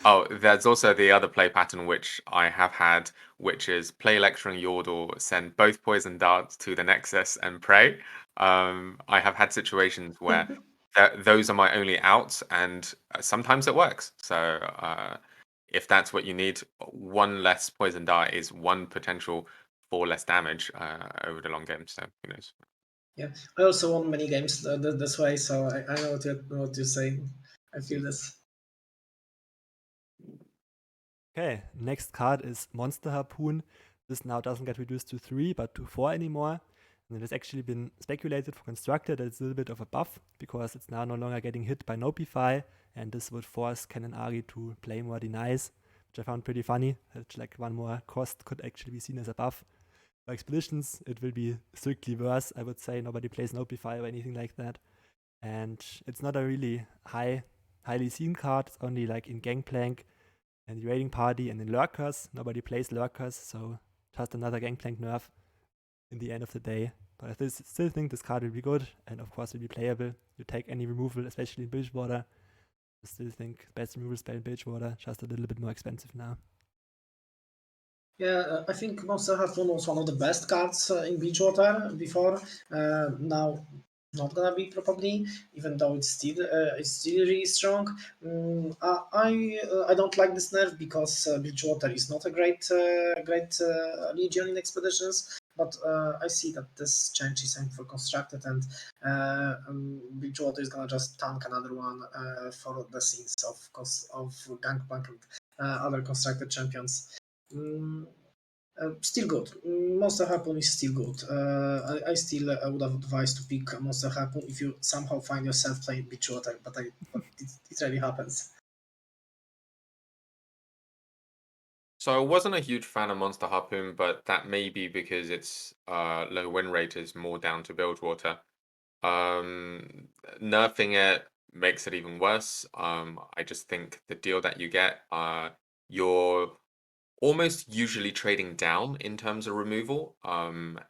Speaker 2: Oh, there's also the other play pattern which I have had, which is play lecturing Yordle, send both poison darts to the Nexus and pray. I have had situations where those are my only outs, and sometimes it works. So if that's what you need, one less poison dart is one potential 4 less damage over the long game. So who knows?
Speaker 3: Yeah, I also won many games this way, so I know what you're saying. I feel this.
Speaker 1: Okay, next card is Monster Harpoon. This now doesn't get reduced to 3, but to 4 anymore. And it has actually been speculated for Constructed that it's a little bit of a buff, because it's now no longer getting hit by Nopify, and this would force Cannon Ari to play more denies, which I found pretty funny. That like one more cost could actually be seen as a buff. For Expeditions, it will be strictly worse, I would say. Nobody plays Nopify or anything like that. And it's not a really highly seen card. It's only like in Gangplank and the Raiding Party and in Lurkers. Nobody plays Lurkers, so just another Gangplank nerf in the end of the day. But I still think this card will be good, and of course will be playable. You take any removal, especially in Bilgewater. I still think best removal spell in Bilgewater, just a little bit more expensive now.
Speaker 3: Yeah, I think Monster Harpoon was one of the best cards in Beachwater before. Now, not gonna be probably, even though it's still really strong. I don't like this nerf because Beachwater is not a great legion in expeditions. But I see that this change is aimed for constructed, and Beachwater is gonna just tank another one for the scenes of Gangplank and other constructed champions. Still good. Monster Harpoon is still good. I still would have advised to pick Monster Harpoon if you somehow find yourself playing Beachwater, but it really happens.
Speaker 2: So I wasn't a huge fan of Monster Harpoon, but that may be because its low win rate is more down to Bilgewater. Nerfing it makes it even worse. I just think the deal that you get, you're almost usually trading down in terms of removal.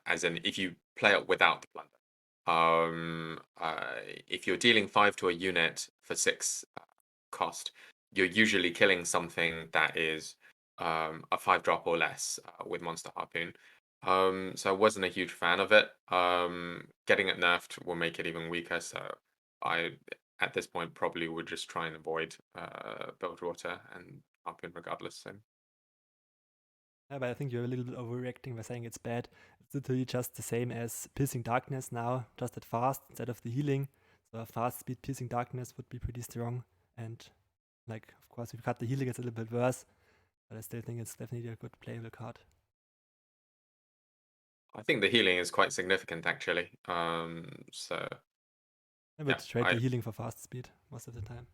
Speaker 2: As in, if you play it without the plunder. If you're dealing 5 to a unit for 6 cost, you're usually killing something that is a 5-drop or less with Monster Harpoon. So I wasn't a huge fan of it. Getting it nerfed will make it even weaker. So I, at this point, probably would just try and avoid Bilgewater and Harpoon regardless. So.
Speaker 1: Yeah, but I think you're a little bit overreacting by saying it's bad. It's literally just the same as Piercing Darkness now, just at fast instead of the healing. So a fast speed Piercing Darkness would be pretty strong. And like, of course, if you cut the healing, it's a little bit worse. But I still think it's definitely a good playable card.
Speaker 2: I think the healing is quite significant, actually. So
Speaker 1: I would trade the healing for fast speed most of the time.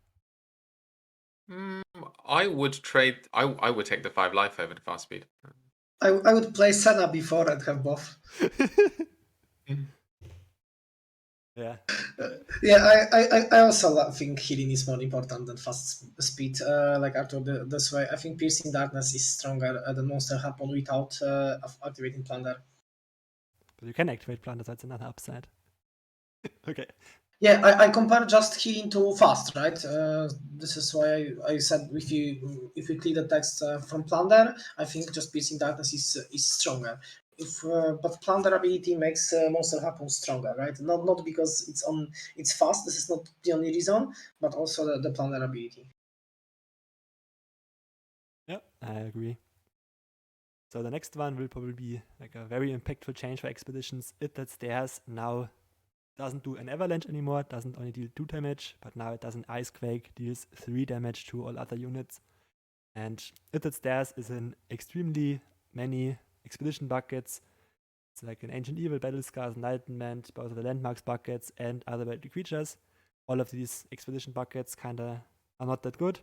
Speaker 2: I would trade. I would take the 5 life over the fast speed.
Speaker 3: I would play Senna before and have both.
Speaker 1: Yeah.
Speaker 3: Yeah, I also think healing is more important than fast speed. Like Arthur, this way, I think Piercing Darkness is stronger than Monster Harpoon without activating Plunder.
Speaker 1: But you can activate Plunder, so that's another upside. Okay.
Speaker 3: Yeah, I compare just healing to fast, right? This is why I said if you clear the text from Plunder, I think just Piercing Darkness is stronger. But Plunder ability makes Monster Harpoon stronger, right? Not because it's fast. This is not the only reason, but also the Plunder ability.
Speaker 1: Yeah, I agree. So the next one will probably be like a very impactful change for Expeditions. It That Stairs now doesn't do an avalanche anymore, doesn't only deal 2 damage, but now it does an Ice Quake, deals 3 damage to all other units. And It That Stairs is in extremely many Expedition buckets. It's like an Ancient Evil, Battle Scars, Enlightenment, both of the Landmarks buckets, and other battlefield creatures. All of these Expedition buckets kinda are not that good.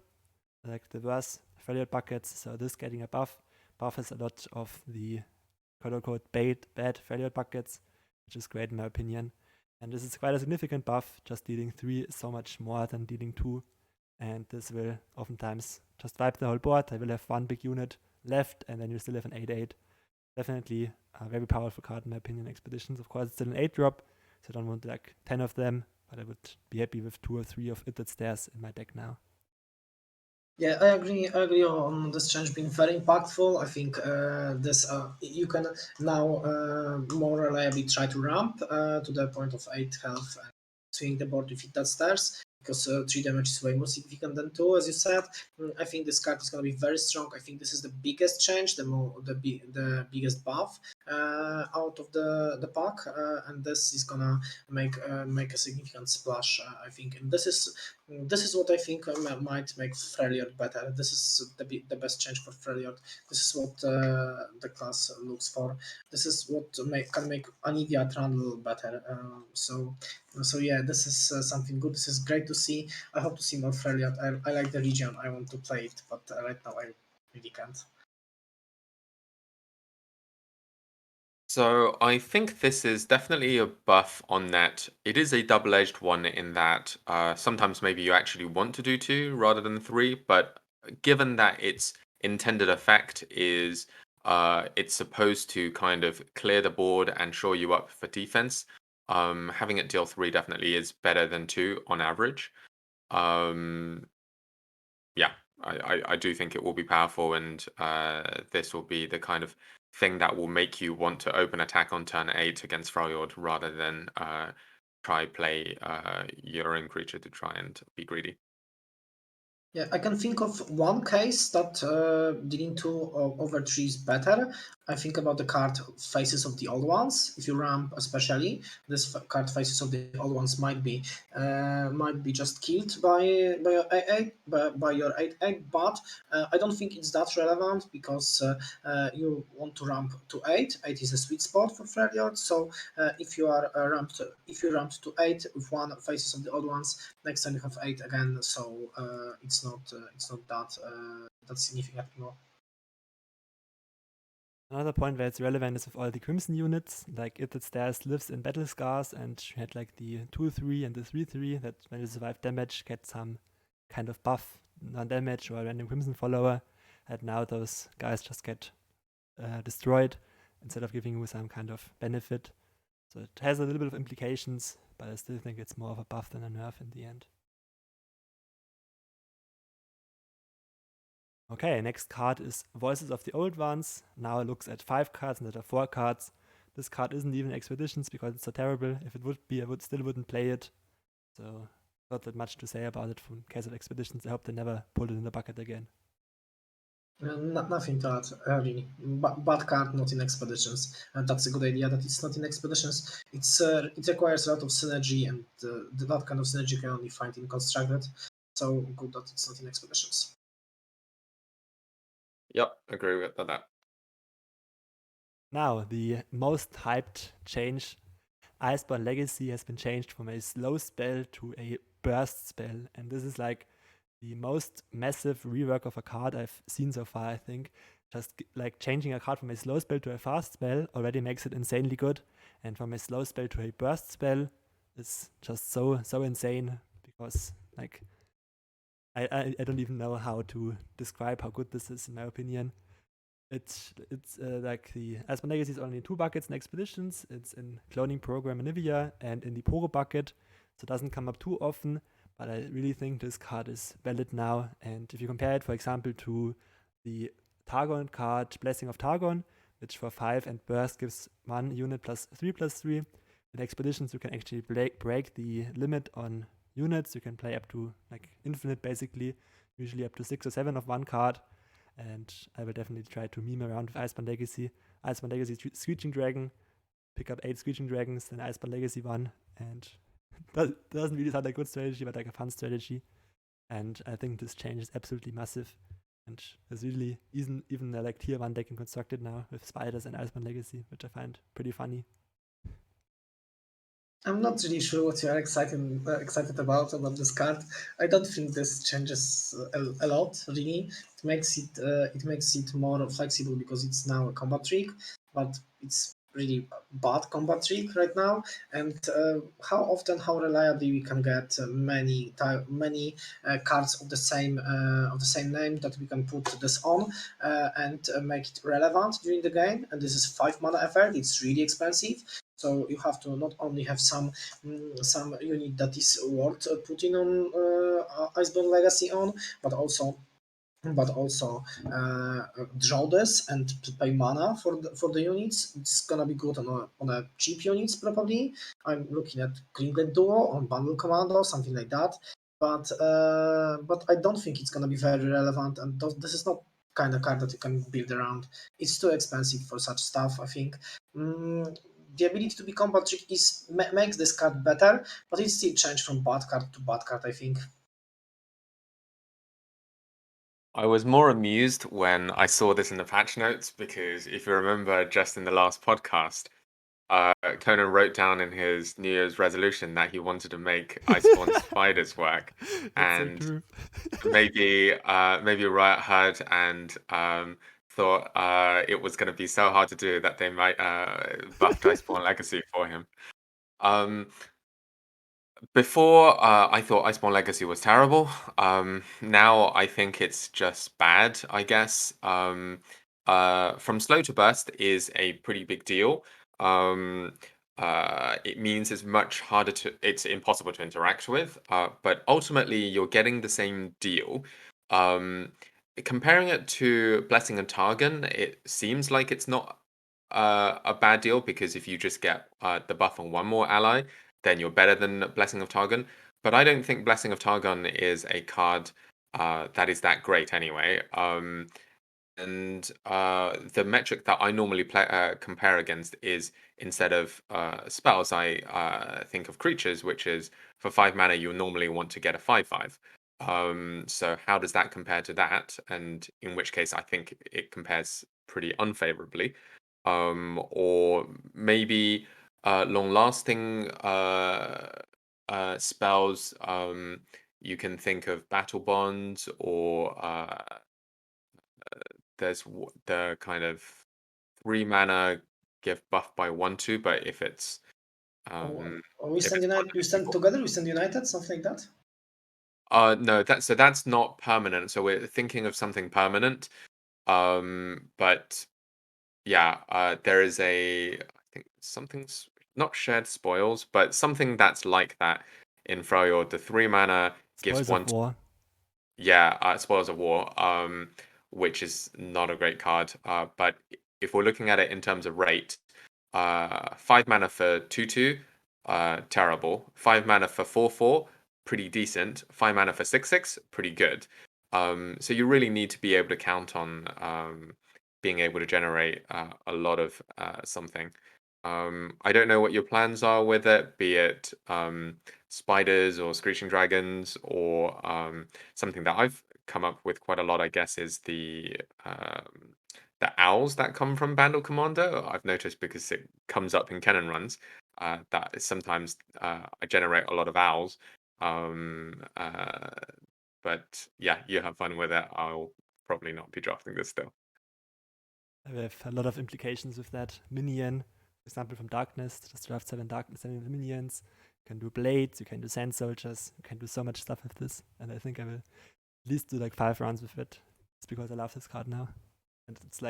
Speaker 1: Like the worst failure buckets, so this getting a buffs a lot of the quote-unquote bad failure buckets, which is great in my opinion. And this is quite a significant buff. Just dealing 3 is so much more than dealing 2. And this will oftentimes just wipe the whole board. I will have 1 big unit left, and then you still have an 8-8. Definitely a very powerful card in my opinion, Expeditions. Of course, it's still an 8-drop, So I don't want like 10 of them, but I would be happy with 2 or 3 of It Stairs in my deck now.
Speaker 3: Yeah, I agree. I agree on this change being very impactful. I think this you can now more reliably try to ramp to the point of 8 health and swing the board with that stairs, because 3 damage is way more significant than 2, as you said. I think this card is going to be very strong. I think this is the biggest change, the biggest buff out of the pack, and this is gonna make a significant splash. I think, and this is what I think might make Freljord better. This is the best change for Freljord. This is what the class looks for. This is what can make Anivia Trundle better. So yeah, this is something good. This is great to see. I hope to see more Freljord. I like the region. I want to play it, but right now I really can't.
Speaker 2: So I think this is definitely a buff on that. It is a double-edged one in that sometimes maybe you actually want to do 2 rather than 3, but given that its intended effect is it's supposed to kind of clear the board and shore you up for defense, having it deal 3 definitely is better than 2 on average. Yeah, I do think it will be powerful, and this will be the kind of thing that will make you want to open attack on turn 8 against Freljord rather than try play your own creature to try and be greedy.
Speaker 3: Yeah, I can think of one case that dealing 2 over 3 is better. I think about the card Faces of the Old Ones. If you ramp especially, this card Faces of the Old Ones might be just killed by your 8 by your 8/8, but I don't think it's that relevant, because you want to ramp to 8. 8 is a sweet spot for Freljord. So if you ramped to 8 with one Faces of the Old Ones, next time you have 8 again. So it's not that significant anymore.
Speaker 1: Another point where it's relevant is with all the Crimson units, like It Stairs lives in Battle Scars, and you had like the 2/3 and the 3/3 that when you survive damage get some kind of buff, non-damage or random Crimson follower, and now those guys just get destroyed instead of giving you some kind of benefit. So it has a little bit of implications, but I still think it's more of a buff than a nerf in the end. Okay, next card is Voices of the Old Ones. Now it looks at 5 cards instead of 4 cards. This card isn't even Expeditions because it's so terrible. If it would be, I still wouldn't play it. So not that much to say about it from case of Expeditions. I hope they never pull it in the bucket again.
Speaker 3: Nothing to add, really. Bad card, not in Expeditions. And that's a good idea that it's not in Expeditions. It requires a lot of synergy, and that kind of synergy you can only find in Constructed. So good that it's not in Expeditions.
Speaker 2: Yep, agree with that.
Speaker 1: Now, the most hyped change. Iceborn Legacy has been changed from a slow spell to a burst spell. And this is like the most massive rework of a card I've seen so far, I think. Just like changing a card from a slow spell to a fast spell already makes it insanely good. And from a slow spell to a burst spell is just so insane, because like I don't even know how to describe how good this is, in my opinion. It's like the Iceborn Legacy is only in 2 buckets in Expeditions. It's in Cloning Program Anivia and in the Poro bucket, so it doesn't come up too often, but I really think this card is valid now. And if you compare it, for example, to the Targon card Blessing of Targon, which for 5 and burst gives 1 unit +3/+3, in Expeditions you can actually break the limit on units. You can play up to like infinite, basically, usually up to 6 or 7 of one card. And I will definitely try to meme around with Iceborn Legacy. Iceborn Legacy Screeching Dragon, pick up 8 Screeching Dragons, then Iceborn Legacy 1, and that doesn't really sound like a good strategy, but like a fun strategy. And I think this change is absolutely massive, and there's really even a like tier 1 deck in Constructed now with Spiders and Iceborn Legacy, which I find pretty funny.
Speaker 3: I'm not really sure what you are excited about this card. I don't think this changes a lot, really. It makes it more flexible because it's now a combat trick, but it's really bad combat trick right now. And how reliably we can get many cards of the same name that we can put this on and make it relevant during the game. And this is 5 mana effort. It's really expensive. So you have to not only have some unit that is worth putting on Iceborn Legacy on, but also draw this and pay mana for the units. It's gonna be good on a cheap units probably. I'm looking at Kindred Duo on Bundle Commando, something like that. But I don't think it's gonna be very relevant, and this is not kind of card that you can build around. It's too expensive for such stuff, I think. The ability to be combat trick makes this card better, but it's still changed from bad card to bad card, I think.
Speaker 2: I was more amused when I saw this in the patch notes because if you remember just in the last podcast, Conan wrote down in his New Year's resolution that he wanted to make Iceborne spiders work.
Speaker 1: That's so
Speaker 2: And
Speaker 1: true.
Speaker 2: maybe Riot heard and thought it was going to be so hard to do that they might buffed Iceborne Legacy for him. Before, I thought Iceborne Legacy was terrible. Now I think it's just bad, I guess. From slow to burst is a pretty big deal. It means it's impossible to interact with, but ultimately you're getting the same deal. Comparing it to Blessing and Targon, it seems like it's not a bad deal because if you just get the buff on one more ally, then you're better than Blessing of Targon. But I don't think Blessing of Targon is a card that is that great anyway. And the metric that I normally compare against is instead of spells, I think of creatures, which is for 5 mana, you normally want to get a 5/5. So how does that compare to that? And in which case, I think it compares pretty unfavorably. Or maybe long-lasting spells. You can think of Battle Bonds, or there's the kind of 3 mana give buff by 1/2, but if it's
Speaker 3: We stand united. We stand together. We stand united. Something like that.
Speaker 2: No, that's not permanent. So we're thinking of something permanent. But yeah, there is I think something's not shared spoils, but something that's like that in Freljord. The 3 mana gives
Speaker 1: Spoils
Speaker 2: one.
Speaker 1: of War.
Speaker 2: Yeah, Spoils of War, which is not a great card. But if we're looking at it in terms of rate, 5 mana for 2/2, terrible. 5 mana for 4/4, pretty decent. 5 mana for 6/6, pretty good. So you really need to be able to count on being able to generate a lot of something. I don't know what your plans are with it, be it spiders or screeching dragons, or something that I've come up with quite a lot, I guess, is the owls that come from Bandle Commando. I've noticed because it comes up in cannon runs that sometimes I generate a lot of owls. But yeah, you have fun with it. I'll probably not be drafting this still.
Speaker 1: We have a lot of implications with that. Minion, for example, from Darkness, just draft 7 minions. You can do blades, you can do sand soldiers, you can do so much stuff with this. And I think I will at least do like 5 rounds with it. Just because I love this card now. And it's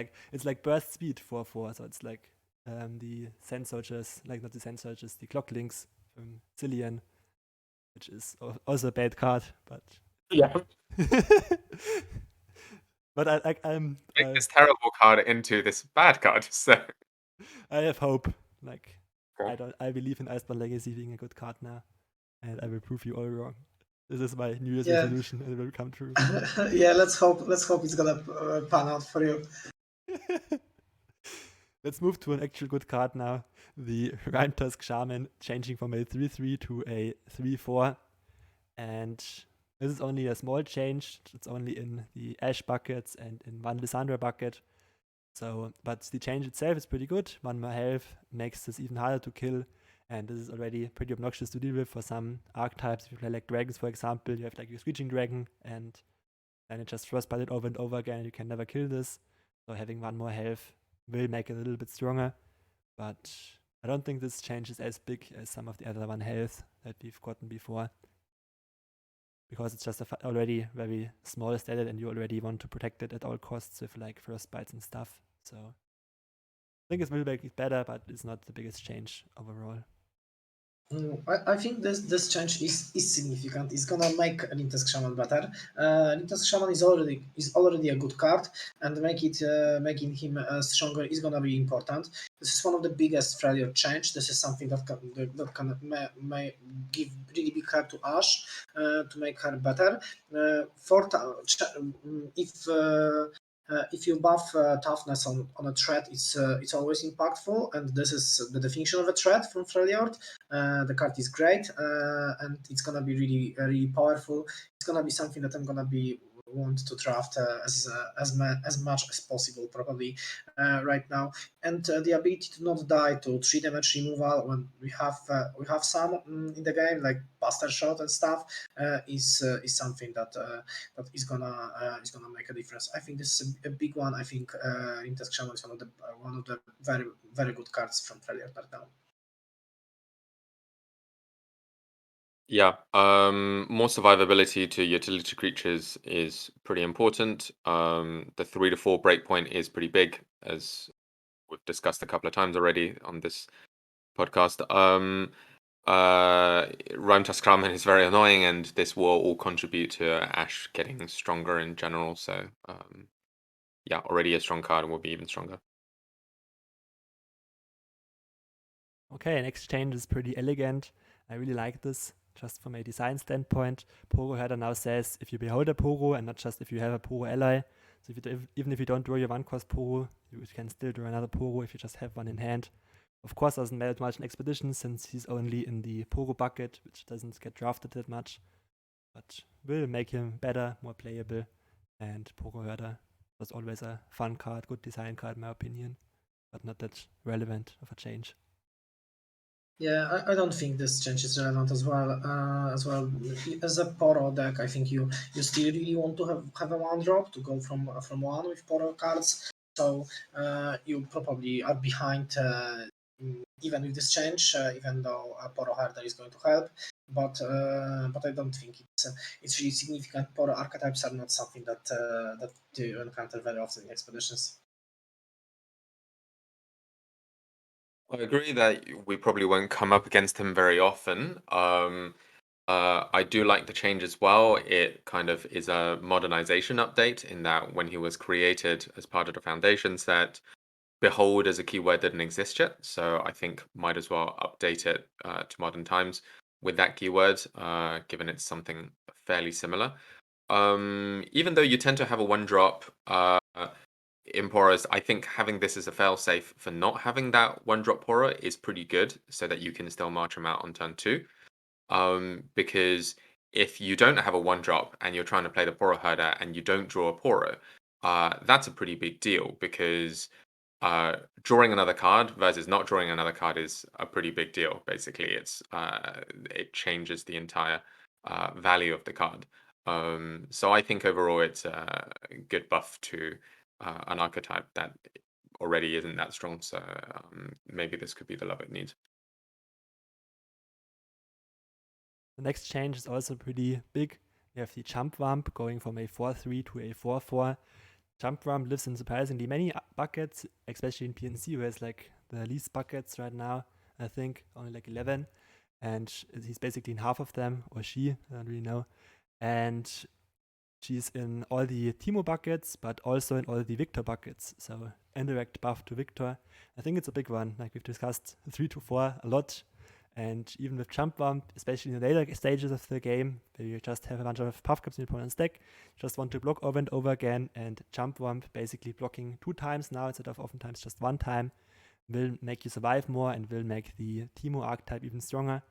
Speaker 1: like burst speed 4/4, so it's like the sand soldiers, like not the sand soldiers, the clock links from Sion, which is also a bad card, but
Speaker 2: Yeah.
Speaker 1: But I'm
Speaker 2: Make this terrible card into this bad card. So
Speaker 1: I have hope. Like
Speaker 2: okay.
Speaker 1: I believe in Iceborn Legacy being a good card now, and I will prove you all wrong. This is my New Year's
Speaker 3: Yeah.
Speaker 1: resolution, and it will come true.
Speaker 3: Yeah, let's hope it's gonna pan out for you.
Speaker 1: Let's move to an actual good card now. The Rimetusk Shaman, changing from a 3/3 to a 3/4. And this is only a small change. It's only in the Ashe buckets and in one Lysandra bucket. So, but the change itself is pretty good. 1 more health makes this even harder to kill. And this is already pretty obnoxious to deal with for some archetypes. If you play like dragons, for example, you have like your Screeching Dragon, and then it just frostbite it over and over again. You can never kill this. So having 1 more health will make it a little bit stronger. But I don't think this change is as big as some of the other 1 health that we've gotten before. Because it's just already very small stated, and you already want to protect it at all costs with like frostbites and stuff. So think it will make it better, but it's not the biggest change overall.
Speaker 3: I think this change is significant. It's gonna make Rimetusk Shaman better. Rimetusk Shaman is already a good card, and making him stronger is gonna be important. This is one of the biggest failure change. This is something that may give really big help to Ashe to make her better. If you buff toughness on a threat, it's always impactful, and this is the definition of a threat from Freljord. The card is great, and it's gonna be really powerful. It's gonna be something that I'm gonna be want to draft as much as possible probably right now. And the ability to not die to 3 damage removal when we have some in the game like Buster Shot and stuff is something that is gonna make a difference. I think this is a big one. I think Rimetusk Shaman is one of the very very good cards from Freljord right now.
Speaker 2: Yeah, more survivability to utility creatures is pretty important. The 3 to 4 breakpoint is pretty big, as we've discussed a couple of times already on this podcast. Rimetusk Shaman is very annoying, and this will all contribute to Ashe getting stronger in general. So, yeah, already a strong card and will be even stronger.
Speaker 1: Okay, next change is pretty elegant. I really like this, just from a design standpoint. Poro Herder now says if you behold a Poro and not just if you have a Poro ally. So even if you don't draw your 1-cost Poro, you can still draw another Poro if you just have one in hand. Of course, doesn't matter much in Expedition since he's only in the Poro bucket, which doesn't get drafted that much. But will make him better, more playable. And Poro Herder was always a fun card, good design card in my opinion, but not that relevant of a change.
Speaker 3: Yeah, I don't think this change is relevant as well. As a Poro deck, I think you still really want to have a 1-drop to go from 1 with Poro cards. So you probably are behind even with this change, even though Poro Herder is going to help. But I don't think it's really significant. Poro archetypes are not something that you encounter very often in expeditions.
Speaker 2: I agree that we probably won't come up against him very often. I do like the change as well. It kind of is a modernization update in that when he was created as part of the foundation set, Behold as a keyword didn't exist yet. So I think might as well update it to modern times with that keyword, given it's something fairly similar. Even though you tend to have a 1-drop in Poros, I think having this as a failsafe for not having that 1-drop Poro is pretty good, so that you can still march him out on turn 2. Because if you don't have a 1-drop and you're trying to play the Poro Herder and you don't draw a Poro, that's a pretty big deal, because drawing another card versus not drawing another card is a pretty big deal. Basically, it changes the entire value of the card. So I think overall it's a good buff to an archetype that already isn't that strong. So maybe this could be the love it needs.
Speaker 1: The next change is also pretty big. We have the Chump Whump going from a 4-3 to a 4-4. Chump Whump lives in surprisingly many buckets, especially in PNC, who has like the least buckets right now. I think only like 11, and he's basically in half of them, or she, I don't really know. And she's in all the Teemo buckets, but also in all the Victor buckets. So indirect buff to Victor. I think it's a big one. Like we've discussed 3 to 4 a lot. And even with Chump Whump, especially in the later stages of the game, where you just have a bunch of puff caps in your opponent's deck, you just want to block over and over again, and Chump Whump basically blocking 2 times now instead of oftentimes just 1 time will make you survive more and will make the Teemo archetype even stronger.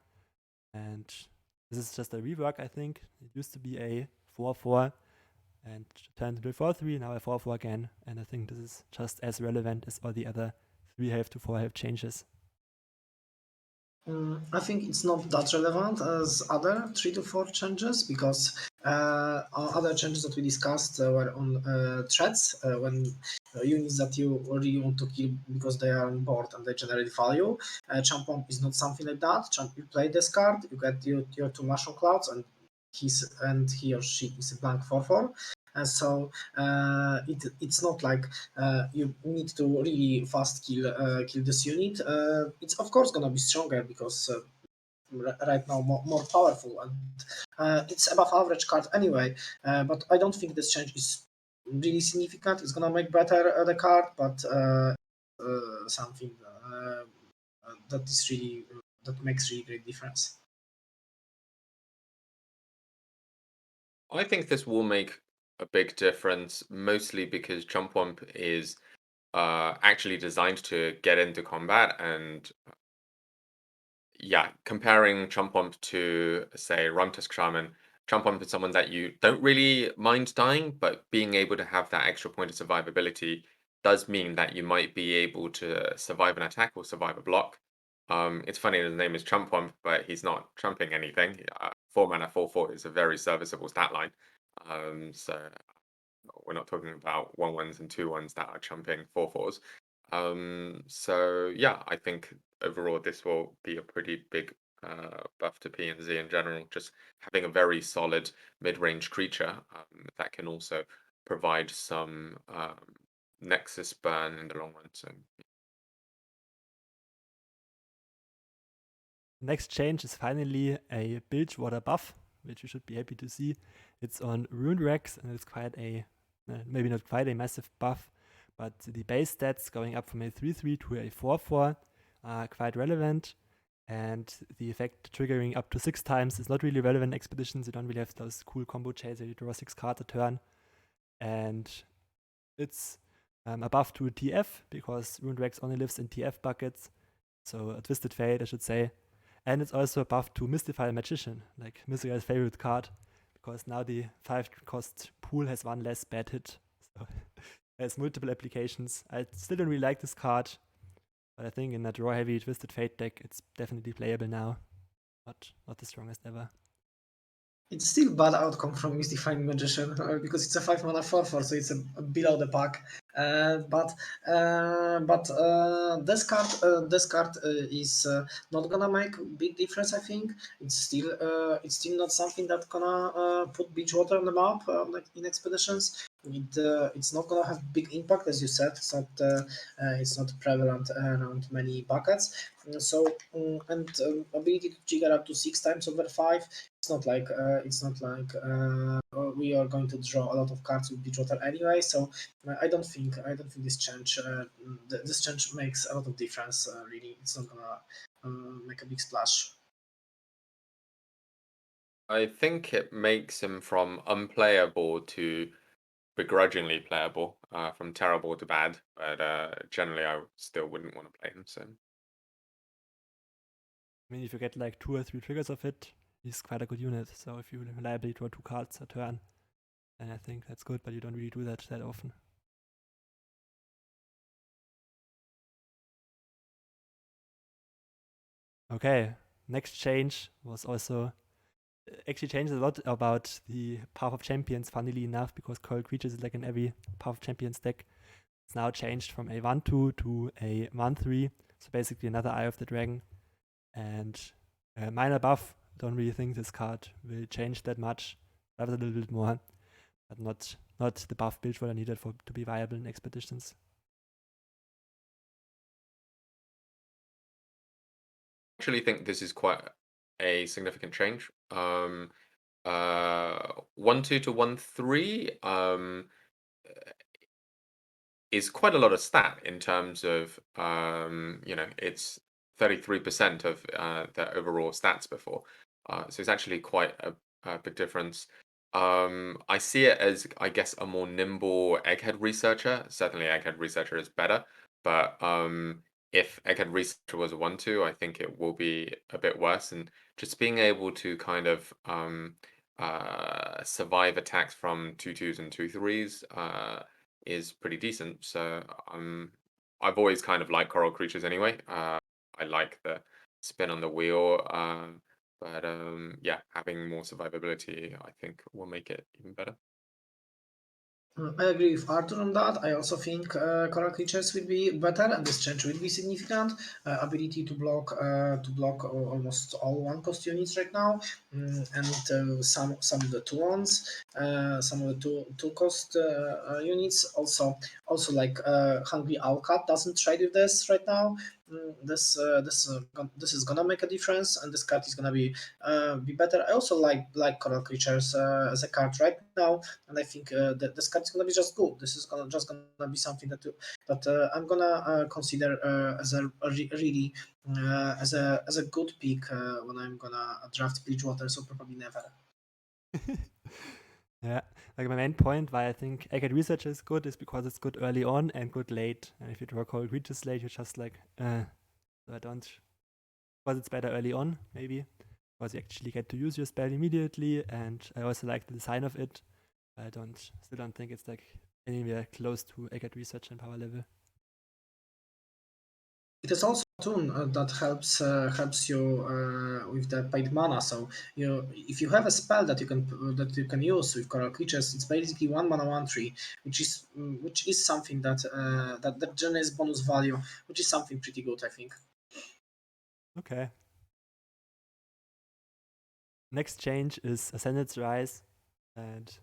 Speaker 1: And this is just a rework, I think. It used to be a 4-4 and turned into a 4-3, now a 4-4 again. And I think this is just as relevant as all the other 3-half to 4-half changes.
Speaker 3: I think it's not that relevant as other 3 to 4 changes, because other changes that we discussed were on threats, when units that you really want to kill because they are on board and they generate value. Chump Whump is not something like that. You play this card, you get your 2 mushroom clouds, and he or she is a blank 4-4. So it's not like you need to really fast kill this unit. It's of course gonna be stronger because right now more powerful, and it's above average card anyway. But I don't think this change is really significant. It's gonna make better the card, but something that is really that makes really great difference.
Speaker 2: I think this will make a big difference, mostly because Chump Whump is actually designed to get into combat, and yeah, comparing Chump Whump to, say, Rimetusk Shaman, Chump Whump is someone that you don't really mind dying, but being able to have that extra point of survivability does mean that you might be able to survive an attack or survive a block. It's funny his name is Chump Whump, but he's not chumping anything. 4 mana 4/4 is a very serviceable stat line. So we're not talking about 1/1s and 2/1s that are chumping 4/4s. So yeah, I think overall this will be a pretty big buff to P and Z in general. Just having a very solid mid-range creature that can also provide some Nexus burn in the long run. So
Speaker 1: Next change is finally a Bilgewater buff, which you should be happy to see. It's on Rune Rex, and it's quite a, maybe not quite a massive buff, but the base stats going up from a 3/3 to a 4/4 are quite relevant. And the effect triggering up to 6 times is not really relevant in expeditions. You don't really have those cool combo chains where you draw 6 cards a turn. And it's a buff to TF because Rune Rex only lives in TF buckets. So a Twisted Fate, I should say. And it's also a buff to Mystify Magician, like Myzrael's favorite card, because now the 5-cost pool has 1 less bad hit. So there's multiple applications. I still don't really like this card, but I think in a draw-heavy Twisted Fate deck, it's definitely playable now. Not the strongest ever.
Speaker 3: It's still bad outcome from Mystifying Magician because it's a 5 mana 4/4, so it's a below the pack. But this card is not gonna make big difference. I think it's still not something that's gonna put Beachwater on the map like in expeditions. It's not gonna have big impact, as you said. It's not prevalent around many buckets. So ability to trigger up to 6 times over 5. It's not like we are going to draw a lot of cards with Beachwater anyway. So I don't think this change makes a lot of difference. Really, it's not gonna make a big splash.
Speaker 2: I think it makes him from unplayable to begrudgingly playable, from terrible to bad. But generally, I still wouldn't want to play him. So.
Speaker 1: I mean, if you get like 2 or 3 triggers of it, he's quite a good unit. So if you reliably draw 2 cards a turn, then I think that's good, but you don't really do that often. Okay, next change was also actually changes a lot about the Path of Champions, funnily enough, because Coil Creatures is like in every Path of Champions deck. It's now changed from a 1/2 to a 1/3, so basically another Eye of the Dragon. And minor buff, don't really think this card will change that much. Perhaps a little bit more, but not the buff build what I needed to be viable in expeditions.
Speaker 2: I actually think this is quite a significant change. 1/2 to 1/3 is quite a lot of stat in terms of it's 33% of the overall stats before. So it's actually quite a big difference. I see it as, I guess, a more nimble Egghead Researcher. Certainly Egghead Researcher is better, but if Egghead Researcher was a 1/2, I think it will be a bit worse. And just being able to kind of survive attacks from 2/2s and 2/3s is pretty decent. So I've always kind of liked coral creatures anyway. I like the spin on the wheel, but yeah, having more survivability, I think, will make it even better.
Speaker 3: I agree with Arthur on that. I also think coral creatures will be better, and this change will be significant. Ability to block almost all one cost units right now, and some of the two ones, some of the two cost units. Also like Hungry Owlcat doesn't trade with this right now. This is gonna make a difference, and this card is gonna be better. I also like coral creatures as a card right now, and I think that this card is gonna be just good. This is gonna be something that I'm gonna consider as really as a good pick when I'm gonna draft Bridgewater. So probably never.
Speaker 1: Yeah, like my main point why I think Agate Research is good is because it's good early on and good late. And if you draw cold creatures late, you're just like, so I don't. Because it's better early on, maybe. Because you actually get to use your spell immediately, and I also like the design of it. I still don't think it's like anywhere close to Agate Research and power level.
Speaker 3: It is also a tool that helps you with the paid mana. So if you have a spell that you can use with coral creatures, it's basically 1 mana 1/3, which is something that generates bonus value, which is something pretty good, I think.
Speaker 1: Okay. Next change is Ascended's Rise, and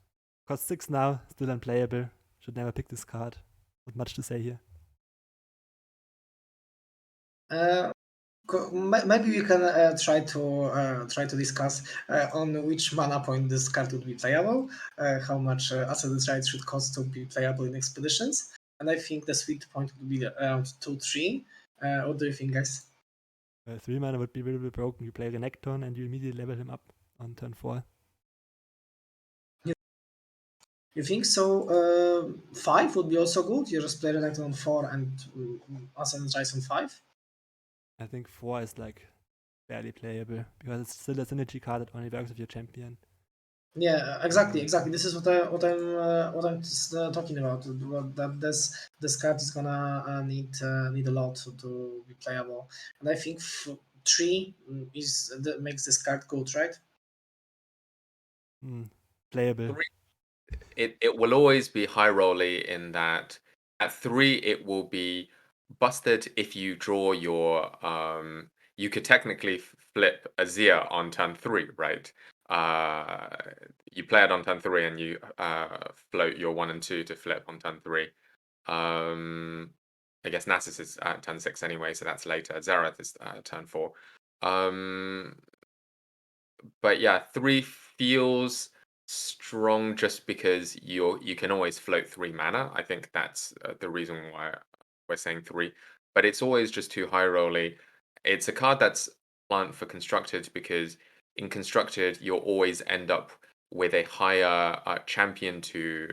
Speaker 1: cost 6 now, still unplayable. Should never pick this card. Not much to say here.
Speaker 3: Maybe we can try to discuss on which mana point this card would be playable, how much Ascended Rise should cost to be playable in expeditions, and I think the sweet point would be around 2-3. What do you think, guys?
Speaker 1: 3 mana would be a little bit broken. You play Renekton and you immediately level him up on turn 4.
Speaker 3: You think so? 5 would be also good. You just play Renekton on 4 and Ascended Rise on 5.
Speaker 1: I think 4 is like barely playable because it's still a synergy card that only works with your champion.
Speaker 3: Yeah, exactly. This is what I'm talking about. That this card is gonna need a lot to be playable, and I think 3 makes this card good, right?
Speaker 1: Playable.
Speaker 2: It will always be high rolly in that at 3 it will be busted if you draw your you could technically flip a Zia on turn 3, right? You play it on turn 3 and you float your 1 and 2 to flip on turn 3. I guess Nasus is at turn 6 anyway, so that's later. Xerath is turn 4. But yeah, 3 feels strong just because you can always float 3 mana. I think that's the reason why we're saying 3. But it's always just too high rolly. It's a card that's plant for constructed because in constructed you'll always end up with a higher champion to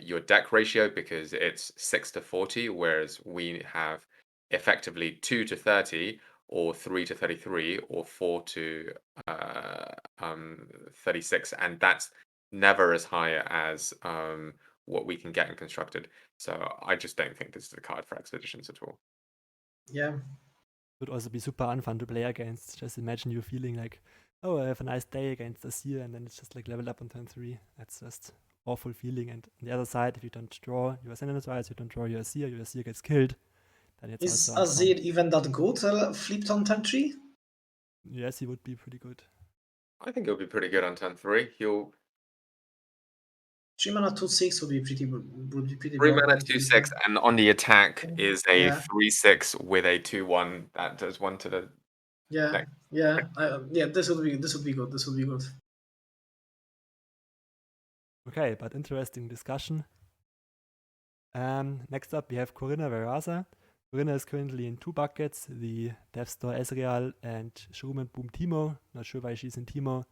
Speaker 2: your deck ratio because it's 6-40, whereas we have effectively 2-30 or 3-33 or 4-36, and that's never as high as what we can get in constructed. So I just don't think this is a card for expeditions at all.
Speaker 3: Yeah.
Speaker 1: Would also be super unfun to play against. Just imagine you feeling like, oh, I have a nice day against Asir, and then it's just like level up on turn 3. That's just awful feeling. And on the other side, if you don't draw your Ascended Rise, you don't draw your Asir gets killed. Then it's
Speaker 3: Is
Speaker 1: also unfun.
Speaker 3: Azir even that good flipped on turn 3?
Speaker 1: Yes, he would be pretty good.
Speaker 2: I think it'll be pretty good on turn 3. He'll
Speaker 3: 3 mana 2/6 would be pretty
Speaker 2: 3 mana
Speaker 3: broken.
Speaker 2: 2/6, and on the attack is a
Speaker 3: Yeah.
Speaker 2: 3/6 with a 2/1 that does 1 to the
Speaker 3: Yeah,
Speaker 2: next.
Speaker 3: yeah. This would be good. This would be good.
Speaker 1: Okay, but interesting discussion. Next up, we have Corina Veraza. Corina is currently in 2 buckets, the Death Store Ezreal and Shroom and Boom Teemo. Not sure why she's in Teemo.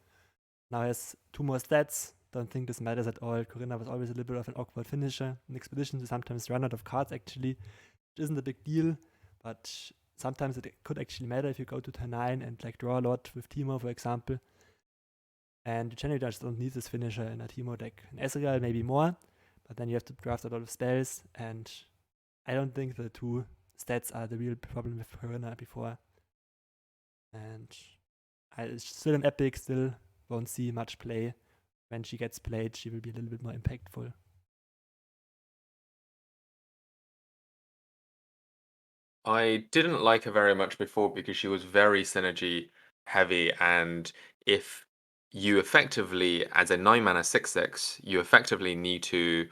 Speaker 1: Now has 2 more stats. Don't think this matters at all. Corina was always a little bit of an awkward finisher. In Expeditions, you sometimes run out of cards actually, which isn't a big deal, but sometimes it could actually matter if you go to turn 9 and like draw a lot with Teemo, for example. And you generally just don't need this finisher in a Teemo deck. In Ezreal, maybe more, but then you have to draft a lot of spells, and I don't think the 2 stats are the real problem with Corina before. And it's still an epic, still won't see much play when she gets played, she will be a little bit more impactful.
Speaker 2: I didn't like her very much before because she was very synergy heavy, and if you effectively, as a 9-mana 6/6, you effectively need to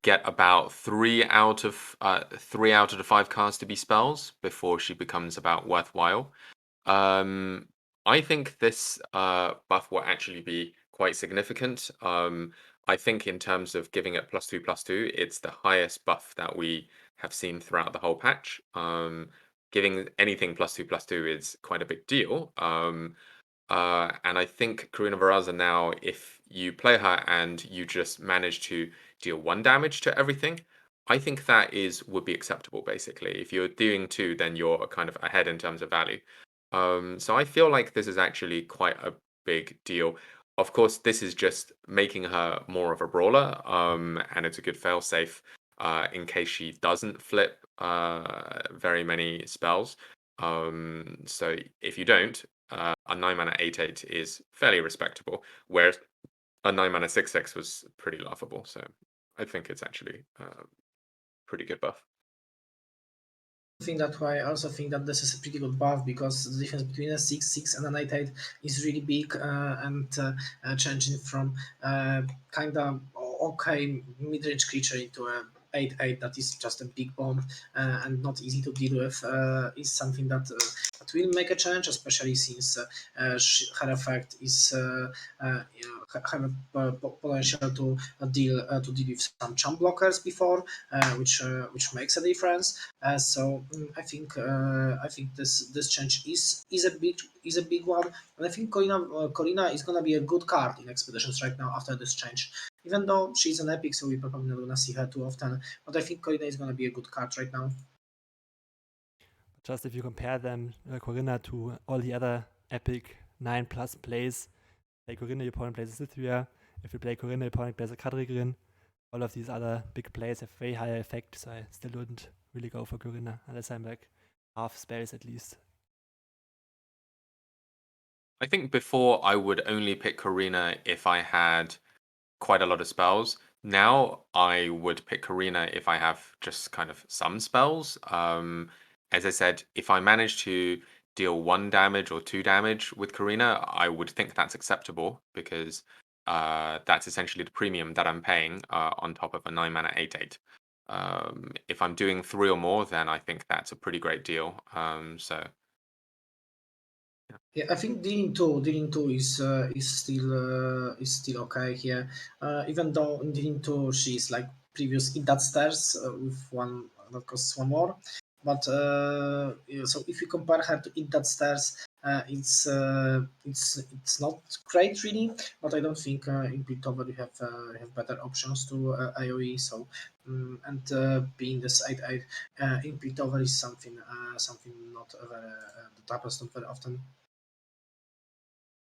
Speaker 2: get about 3 out of the 5 cards to be spells before she becomes about worthwhile. I think this buff will actually be quite significant. I think in terms of giving it +2/+2, it's the highest buff that we have seen throughout the whole patch. Giving anything +2/+2 is quite a big deal. And I think Corina Veraza now, if you play her and you just manage to deal 1 damage to everything, I think that would be acceptable, basically. If you're doing 2, then you're kind of ahead in terms of value. So I feel like this is actually quite a big deal. Of course, this is just making her more of a brawler, and it's a good failsafe in case she doesn't flip very many spells. So if you don't, a 9-mana 8/8 is fairly respectable, whereas a 9-mana 6/6 was pretty laughable. So I think it's actually a pretty good buff.
Speaker 3: I also think that this is a pretty good buff because the difference between a 6/6 and an 8/8 is really big, and changing from kind of okay mid-range creature into a 8/8 that is just a big bomb and not easy to deal with is something that will make a change, especially since her effect is have a potential to deal with some chump blockers before, which makes a difference. So I think this change is a big one, and I think Corina is gonna be a good card in expeditions right now after this change. Even though she's an epic, so we're probably not gonna see her too often, but I think Corina is gonna be a good card right now.
Speaker 1: Just if you compare them, Corina, to all the other epic 9+ plays, play Corina, your opponent plays a Cythria. If you play Corina, your opponent plays a Kadrigrin. All of these other big plays have way higher effect, so I still wouldn't really go for Corina, unless I'm like half spells at least.
Speaker 2: I think before I would only pick Corina if I had quite a lot of spells. Now I would pick Corina if I have just kind of some spells. As I said, if I manage to deal 1 damage or 2 damage with Corina, I would think that's acceptable because that's essentially the premium that I'm paying on top of a 9-mana 8/8. If I'm doing 3 or more, then I think that's a pretty great deal. So
Speaker 3: Yeah, I think dealing two is still okay here. Even though in dealing two she's like previous Eat That Stairs with one that costs 1 more. But yeah, so if you compare her to Eat That Stairs, it's not great really. But I don't think in Piltover you have better options to AOE. So and being this 8/8 in Piltover is something not very that happens not very often.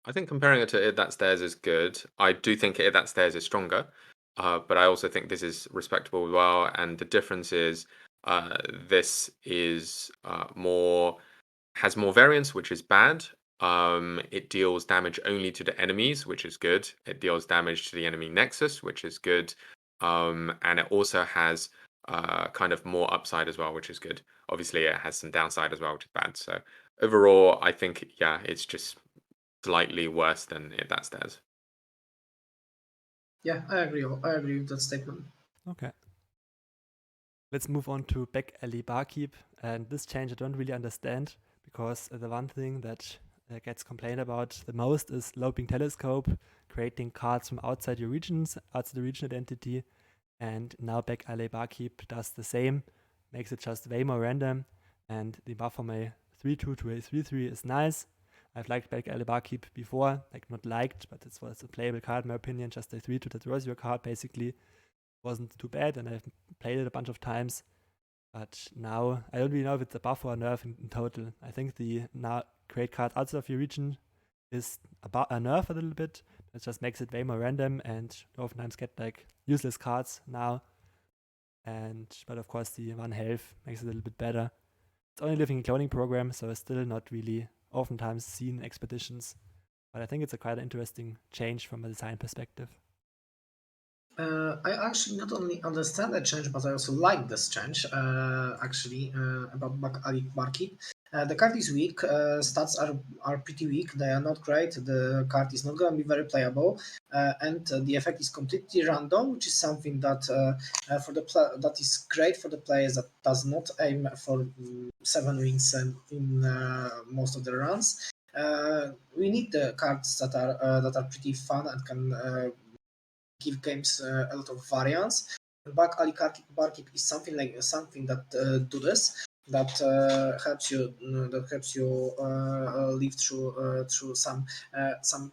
Speaker 2: I think comparing it to It That Stairs is good. I do think It That Stairs is stronger, but I also think this is respectable as well. And the difference is this is has more variance, which is bad. It deals damage only to the enemies, which is good. It deals damage to the enemy nexus, which is good. And it also has kind of more upside as well, which is good. Obviously, it has some downside as well, which is bad. So overall, I think, yeah, it's just slightly worse than It That Stairs.
Speaker 3: Yeah, I agree with that statement.
Speaker 1: Okay. Let's move on to Back Alley Barkeep. And this change I don't really understand because the one thing that gets complained about the most is Loping Telescope, creating cards from outside your regions, outside the region identity. And now Back Alley Barkeep does the same, makes it just way more random. And the buff from a 3/2 to a 3/3 is nice. I've liked Back Alley Barkeep before, like not liked, but it was a playable card in my opinion, just a 3/2 that draws your card basically. Wasn't too bad, and I've played it a bunch of times. But now, I don't really know if it's a buff or a nerf in total. I think the now create cards outside of your region is a nerf a little bit. It just makes it way more random, and you oftentimes get like useless cards now. But of course, the 1 health makes it a little bit better. It's only living in cloning program, so it's still not really oftentimes seen in expeditions. But I think it's a quite interesting change from a design perspective.
Speaker 3: I actually not only understand the change, but I also like this change. About Barkeep. The card is weak. Stats are pretty weak. They are not great. The card is not going to be very playable, and the effect is completely random, which is something that that is great for the players that does not aim for 7 wins in most of the runs. We need the cards that are pretty fun and can give games a lot of variance. Barkeep is something that do this, that helps you live through some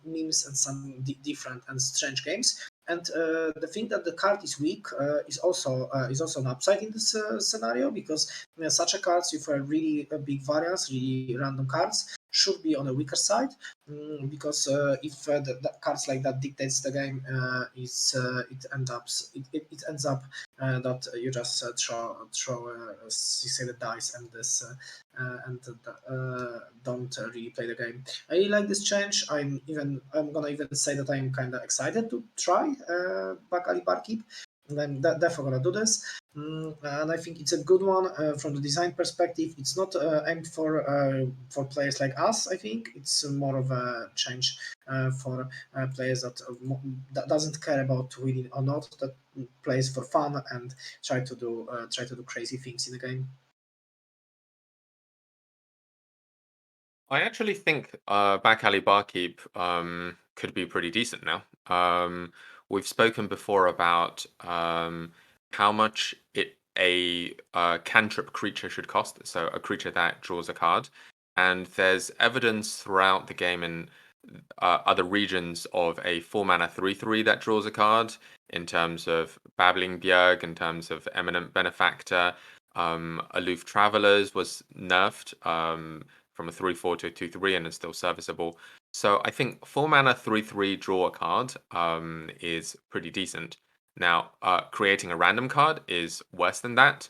Speaker 3: memes and some different and strange games. And the thing that the card is weak is also an upside in this scenario, because such a cards with a really big variance, really random cards, should be on a weaker side, because if the cards like that dictates the game, it ends up that you just throw six-sided dice and this don't really play the game. I really like this change. I'm gonna even say that I'm kind of excited to try Barkeep. And I'm definitely gonna do this. And I think it's a good one from the design perspective. It's not aimed for players like us. I think it's more of a change for players that doesn't care about winning or not, that plays for fun and try to do crazy things in the game.
Speaker 2: I actually think Back Alley Barkeep could be pretty decent now. We've spoken before about how much a cantrip creature should cost, so a creature that draws a card. And there's evidence throughout the game in other regions of a 4-mana 3/3 that draws a card, in terms of Babbling Bjerg, in terms of Eminent Benefactor. Aloof Travelers was nerfed from a 3/4 to a 2/3 and is still serviceable. So I think 4-mana 3/3 draw a card is pretty decent. Now, creating a random card is worse than that,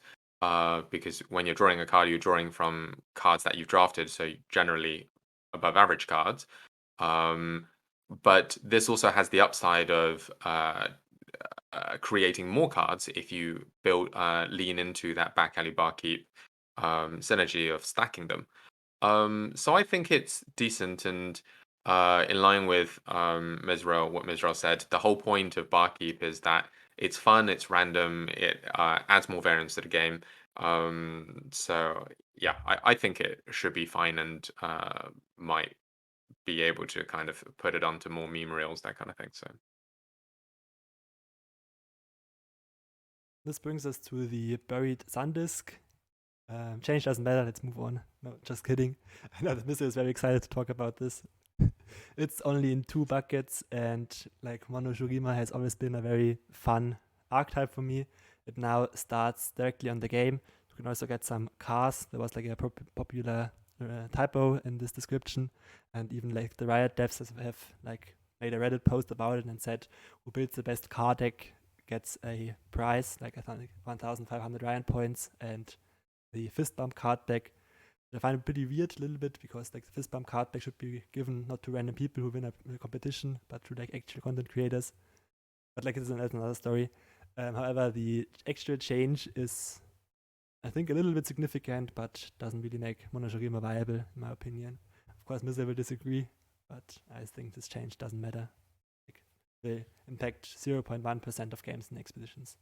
Speaker 2: because when you're drawing a card, you're drawing from cards that you've drafted, so generally above average cards. But this also has the upside of creating more cards if you lean into that Back Alley Barkeep synergy of stacking them. So I think it's decent, and in line with what Myzrael said, the whole point of Barkeep is that it's fun, it's random, it adds more variance to the game. So yeah, I think it should be fine, and might be able to kind of put it onto more meme reels, that kind of thing. So
Speaker 1: This brings us to the Buried Sun Disk. Change doesn't matter, let's move on. No, just kidding. I know that Mr. is very excited to talk about this. It's only in 2 buckets, and like Mono Shurima has always been a very fun archetype for me. It now starts directly on the game. You can also get some cars. There was like a popular typo in this description, and even like the Riot devs have like made a Reddit post about it and said who builds the best car deck gets a prize, like I think 1,500 Riot points, and the Fist Bump card deck. I find it pretty weird a little bit, because like the Fist Bump card deck should be given not to random people who win a competition, but to like actual content creators. But like, that's another story. However, the actual change is, I think, a little bit significant, but doesn't really make Mono Shurima viable, in my opinion. Of course, Mr. will disagree, but I think this change doesn't matter. Like, will impact 0.1% of games and expeditions.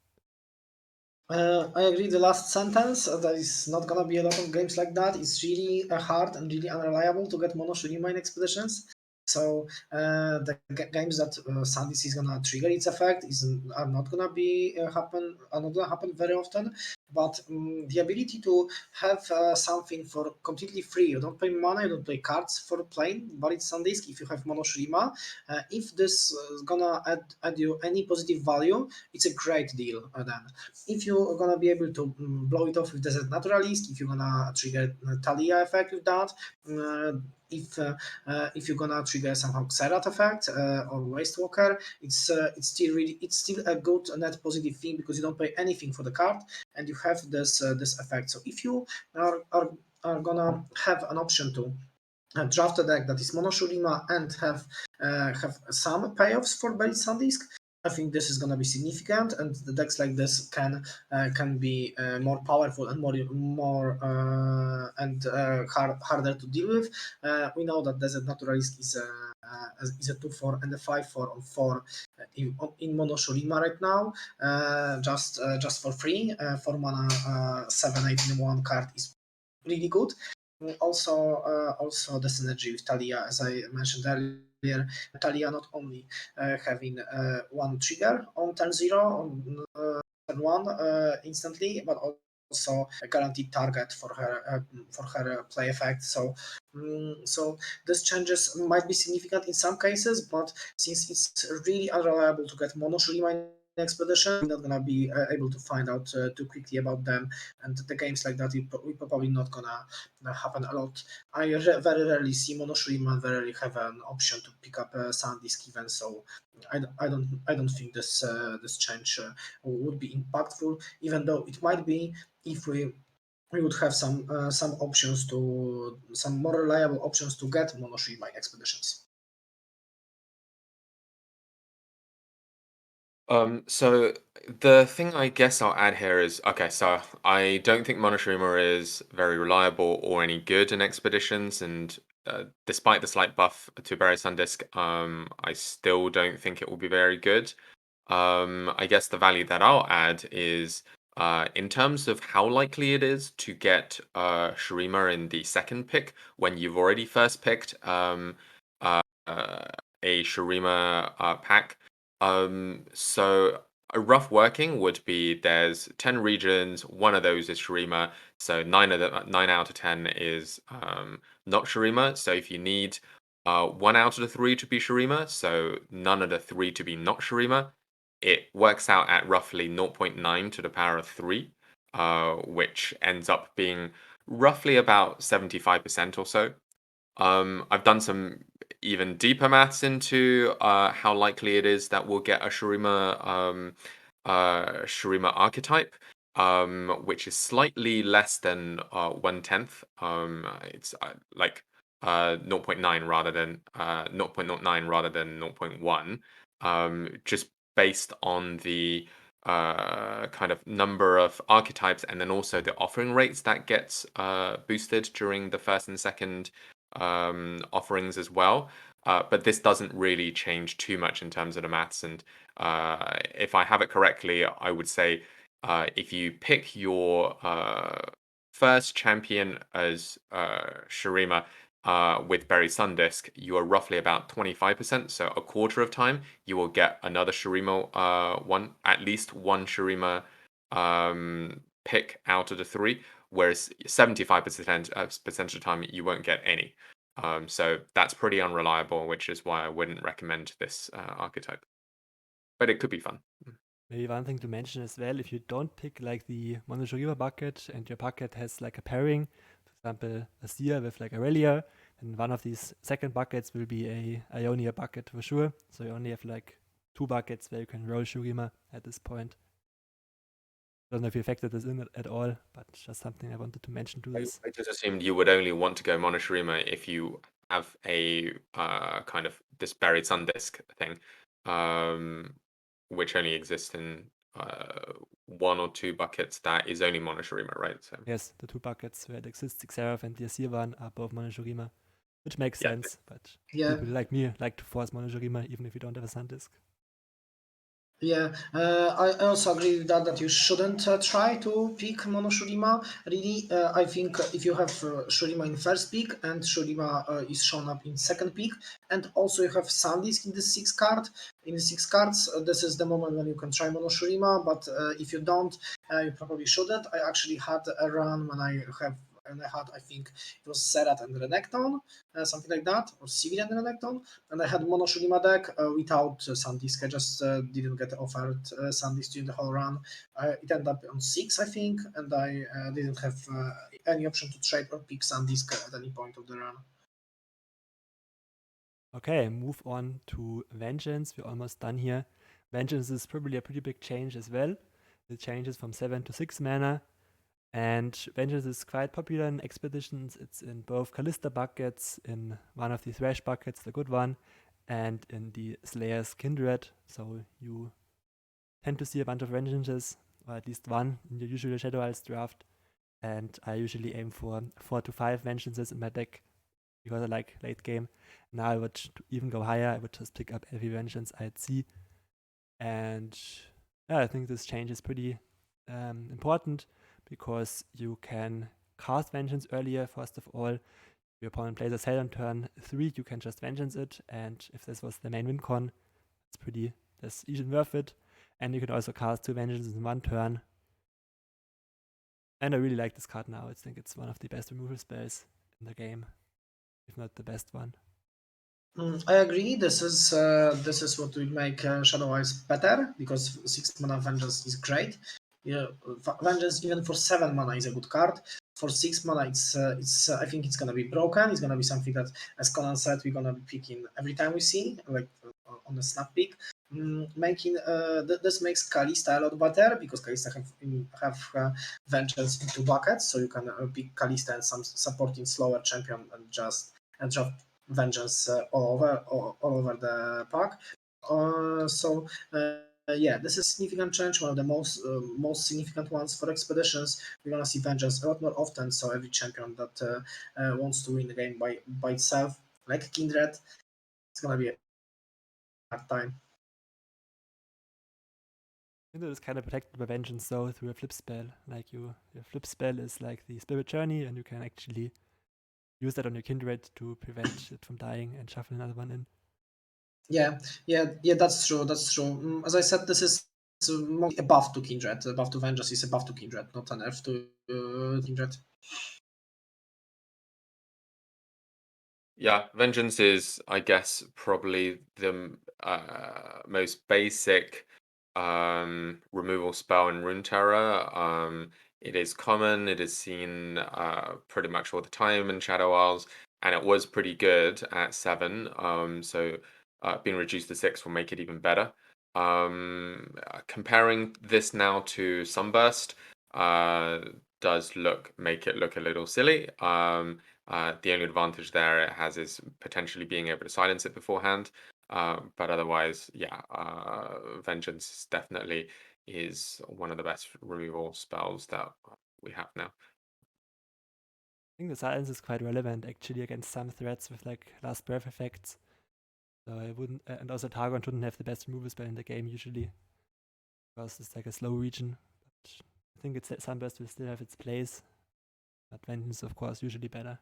Speaker 3: I agree. The last sentence, there is not gonna be a lot of games like that. It's really hard and really unreliable to get Mono Shurima in expeditions. So the games that Sandis is gonna trigger its effect are not gonna happen very often. But the ability to have something for completely free, you don't pay money, you don't pay cards for playing, but it's on disk. If you have Mono Shurima, if this is gonna add you any positive value, it's a great deal. Then, if you're gonna be able to blow it off with Desert Naturalist, if you're gonna trigger Talia effect with that, if you're gonna trigger somehow Xerath effect or Wastewalker, it's still a good net positive thing, because you don't pay anything for the card and you have this effect. So if you are gonna have an option to draft a deck that is mono Shurima and have some payoffs for Buried Sandisk, I think this is going to be significant, and the decks like this can be more powerful and more harder to deal with. We know that Desert Naturalist is a 2/4 and a 5/4 on 4 in mono Shurima right now, just for free. 4 mana, 7/8 in one card is really good. Also the synergy with Talia, as I mentioned earlier. Talia not only having one trigger on turn 0, on turn 1 instantly, but also a guaranteed target for her play effect. So these changes might be significant in some cases, but since it's really unreliable to get mono Shurima expedition, we're not gonna be able to find out too quickly about them, and the games like that we probably not gonna happen a lot. I very rarely see mono Shurima very rarely have an option to pick up Sandisk even, so I don't think this change would be impactful, even though it might be if we would have some options to some more reliable options to get mono Shurima expeditions.
Speaker 2: So the thing I guess I'll add here is, okay, so I don't think mono Shurima is very reliable or any good in expeditions, and despite the slight buff to Buried Sandisk, I still don't think it will be very good. I guess the value that I'll add is in terms of how likely it is to get Shurima in the second pick when you've already first picked a Shurima pack. So a rough working would be there's 10 regions, one of those is Shurima, so 9 out of 10 is not Shurima. So if you need 1 out of the 3 to be Shurima, so none of the 3 to be not Shurima, it works out at roughly 0.9 to the power of 3, which ends up being roughly about 75% or so. I've done some even deeper maths into how likely it is that we'll get a Shurima archetype, which is slightly less than 1/10. It's like 0.9 rather than 0.09 rather than 0.1. Just based on the kind of number of archetypes and then also the offering rates that gets boosted during the first and second offerings as well. But this doesn't really change too much in terms of the maths. And if I have it correctly, I would say if you pick your first champion as Shurima with Buried Sandisk, you are roughly about 25%. So a quarter of time, you will get another Shurima at least one Shurima pick out of the 3. Whereas 75% of the time you won't get any. So that's pretty unreliable, which is why I wouldn't recommend this archetype. But it could be fun.
Speaker 1: Maybe one thing to mention as well, if you don't pick like the mono Shurima bucket and your bucket has like a pairing, for example, a Seer with like Aurelia, then one of these second buckets will be a Ionia bucket for sure. So you only have like 2 buckets where you can roll Shurima at this point. I don't know if you factored this in at all, but just something I wanted to mention to this.
Speaker 2: I just assumed you would only want to go mono Shurima if you have a kind of this Buried Sandisk thing, which only exists in 1 or 2 buckets that is only mono Shurima, right? So
Speaker 1: yes, the 2 buckets where it exists, Xerath and the Asir one, are both mono Shurima, which makes sense, but people like me like to force mono Shurima even if you don't have a Sandisk.
Speaker 3: Yeah, I also agree with that you shouldn't try to pick mono Shurima. Really, I think if you have Shurima in first pick and Shurima is shown up in second pick, and also you have Sandisk in the sixth cards, this is the moment when you can try mono Shurima. But if you don't, you probably shouldn't. I actually had a run when I had, I think it was Xerath and Renekton, something like that, or Civil and Renekton, and I had mono Shurima deck without Sandisk. I just didn't get offered Sandisk during the whole run. It ended up on 6, I think, and I didn't have any option to trade or pick Sandisk at any point of the run.
Speaker 1: Okay, move on to Vengeance. We're almost done here. Vengeance is probably a pretty big change as well. It changes from 7 to 6 mana. And Vengeance is quite popular in expeditions. It's in both Callista buckets, in one of the Thresh buckets, the good one, and in the Slayer's Kindred. So you tend to see a bunch of Vengeances, or at least one in your usual Shadow Isles draft. And I usually aim for 4 to 5 Vengeances in my deck because I like late game. Now I would even go higher. I would just pick up every Vengeance I'd see. And yeah, I think this change is pretty important because you can cast Vengeance earlier, first of all. Your opponent plays a sale on turn 3, you can just Vengeance it, and if this was the main win con, that's even worth it. And you can also cast 2 Vengeances in one turn. And I really like this card now. I think it's one of the best removal spells in the game, if not the best one.
Speaker 3: I agree. This is what will make Shadow Isles better because 6 mana Vengeance is great. Yeah, Vengeance even for 7 mana is a good card. For 6 mana, it's I think it's gonna be broken. It's gonna be something that, as Conan said, we're gonna be picking every time we see, like on the snap pick. This makes Kalista a lot better because Kalista have Vengeance in 2 buckets, so you can pick Kalista and some supporting slower champion and just draft Vengeance all over the pack. Yeah, this is a significant change, one of the most significant ones for expeditions. We're gonna see Vengeance a lot more often. So every champion that wants to win the game by itself, like Kindred, it's gonna be a hard time.
Speaker 1: Kindred is kind of protected by Vengeance though through a flip spell. Like your flip spell is like the Spirit Journey, and you can actually use that on your Kindred to prevent it from dying and shuffle another one in.
Speaker 3: Yeah, that's true. As I said, this is a buff to Kindred. A buff to Vengeance is a buff to Kindred, not an nerf to Kindred.
Speaker 2: Yeah, Vengeance is, I guess, probably the most basic removal spell in Runeterra. It is common, it is seen pretty much all the time in Shadow Isles, and it was pretty good at 7. So being reduced to 6 will make it even better. Comparing this now to Sunburst does make it look a little silly. The only advantage there it has is potentially being able to silence it beforehand. But otherwise, yeah, Vengeance definitely is one of the best removal spells that we have now.
Speaker 1: I think the silence is quite relevant actually against some threats with like Last Breath effects. So I wouldn't, and also Targon shouldn't have the best removal spell in the game usually because it's like a slow region. But I think Sunburst will still have its place. But Vengeance, of course, usually better.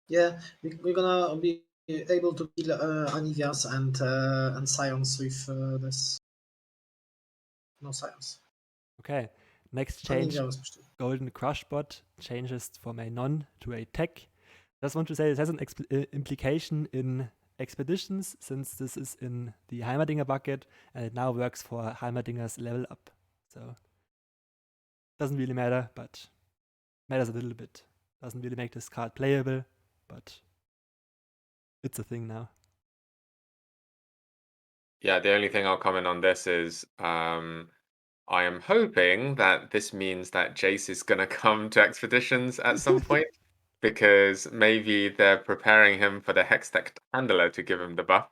Speaker 3: Yeah, we're gonna be able to kill Anivias and Sions with this. No Sions.
Speaker 1: Okay, next change.
Speaker 3: Anivia was pushed.
Speaker 1: Golden Crushbot changes from a non to a tech. Just want to say it has an implication in expeditions since this is in the Heimerdinger bucket and it now works for Heimerdinger's level up. So doesn't really matter, but matters a little bit. Doesn't really make this card playable, but it's a thing now.
Speaker 2: Yeah, the only thing I'll comment on this is I am hoping that this means that Jace is going to come to expeditions at some point, because maybe they're preparing him for the Hextech Handler to give him the buff.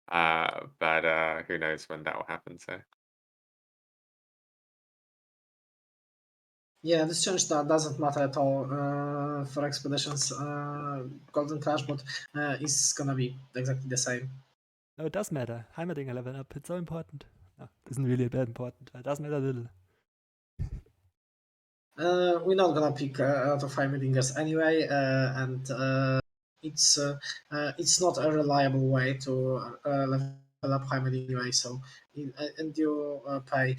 Speaker 2: But who knows when that will happen, so.
Speaker 3: Yeah, this change that doesn't matter at all for expeditions. Golden Crushbot is gonna be exactly the same.
Speaker 1: No, it does matter. Heimerdinger level up, it's so important. No, isn't really that important. It does matter a little.
Speaker 3: We're not gonna pick a lot of Heimerdingers anyway, and it's not a reliable way to level up Heimerdinger anyway. So, and you pay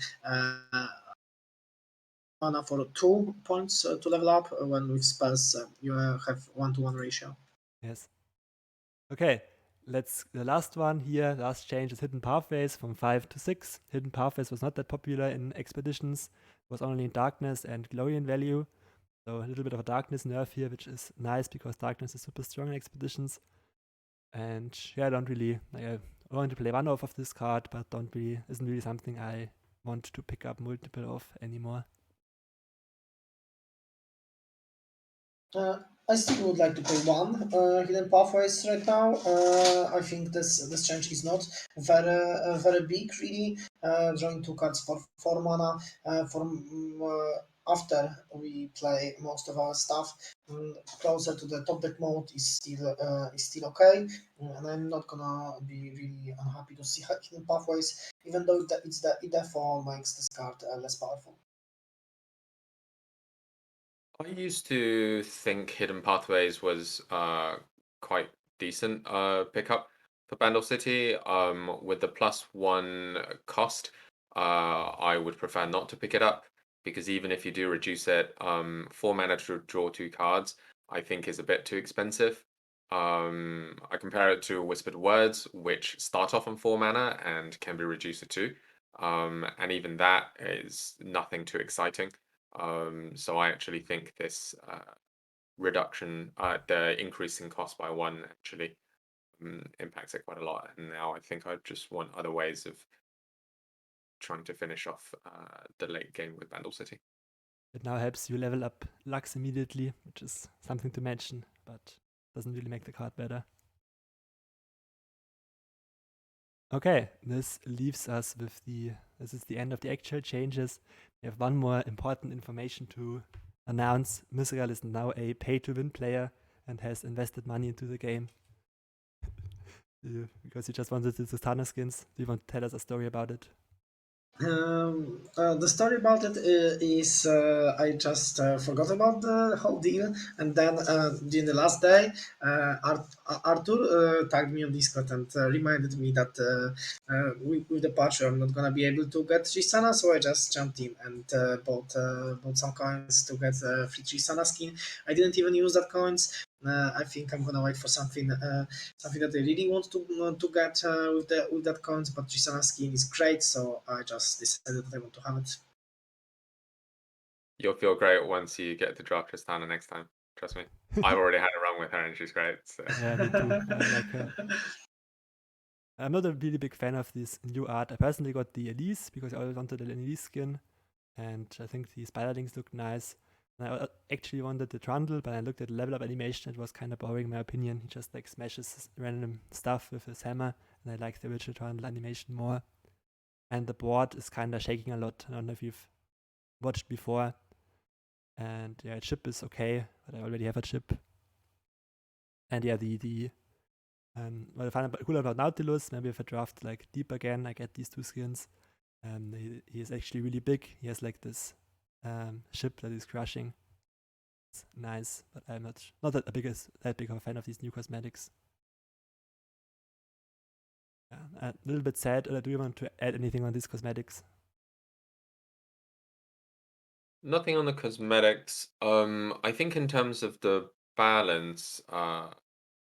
Speaker 3: mana for 2 points to level up when with spells you have 1-to-1 ratio.
Speaker 1: Yes. Okay, the last one here, last change is Hidden Pathways from 5 to 6. Hidden Pathways was not that popular in expeditions, it was only in Darkness and Glorian value. So a little bit of a Darkness nerf here, which is nice because Darkness is super strong in expeditions. And yeah, I want to play one off of this card, but isn't really something I want to pick up multiple of anymore.
Speaker 3: I still would like to play one hidden pathways right now. I think this change is not very big really. Drawing 2 cards for 4 mana after we play most of our stuff closer to the top deck mode is still okay. And I'm not gonna be really unhappy to see hidden pathways, even though it's the therefore makes this card less powerful.
Speaker 2: I used to think Hidden Pathways was quite decent pickup for Bandle City. With the +1 cost, I would prefer not to pick it up because even if you do reduce it, 4 mana to draw 2 cards, I think is a bit too expensive. I compare it to Whispered Words, which start off on 4 mana and can be reduced to 2. And even that is nothing too exciting. So I actually think this reduction, the increase in cost by 1 actually impacts it quite a lot. And now I think I just want other ways of trying to finish off the late game with Bandle City.
Speaker 1: It now helps you level up Lux immediately, which is something to mention, but doesn't really make the card better. Okay, this leaves us with this is the end of the actual changes. We have one more important information to announce. Myzrael is now a pay-to-win player and has invested money into the game. Because he just wanted the Sustana skins. Do you want to tell us a story about it?
Speaker 3: The story about it is I just forgot about the whole deal, and then during the last day, Arthur tagged me on Discord and reminded me that with the patch I'm not gonna be able to get Tristana, so I just jumped in and bought some coins to get free Tristana skin. I didn't even use that coins. I think I'm gonna wait for something that I really want to get with that coins. But Tristana skin is great, so I just decided that I want to have it.
Speaker 2: You'll feel great once you get to drop Tristana next time. Trust me. I've already had a run with her and she's great. So.
Speaker 1: Yeah, me too. I like her. I'm not a really big fan of this new art. I personally got the Elise because I always wanted the Elise skin, and I think the spiderlings looked nice. And I actually wanted the Trundle, but I looked at the level up animation. It was kind of boring, in my opinion. He just like smashes random stuff with his hammer, and I like the original Trundle animation more. And the board is kind of shaking a lot. I don't know if you've watched before. And yeah, chip is okay, but I already have a chip. And yeah, what I find cool about Nautilus, maybe if I draft like deep again, I get these 2 skins. He is actually really big. He has like this ship that is crushing. It's nice, but I'm not that big of a fan of these new cosmetics. Yeah, a little bit sad. Do you want to add anything on these cosmetics?
Speaker 2: Nothing on the cosmetics. I think in terms of the balance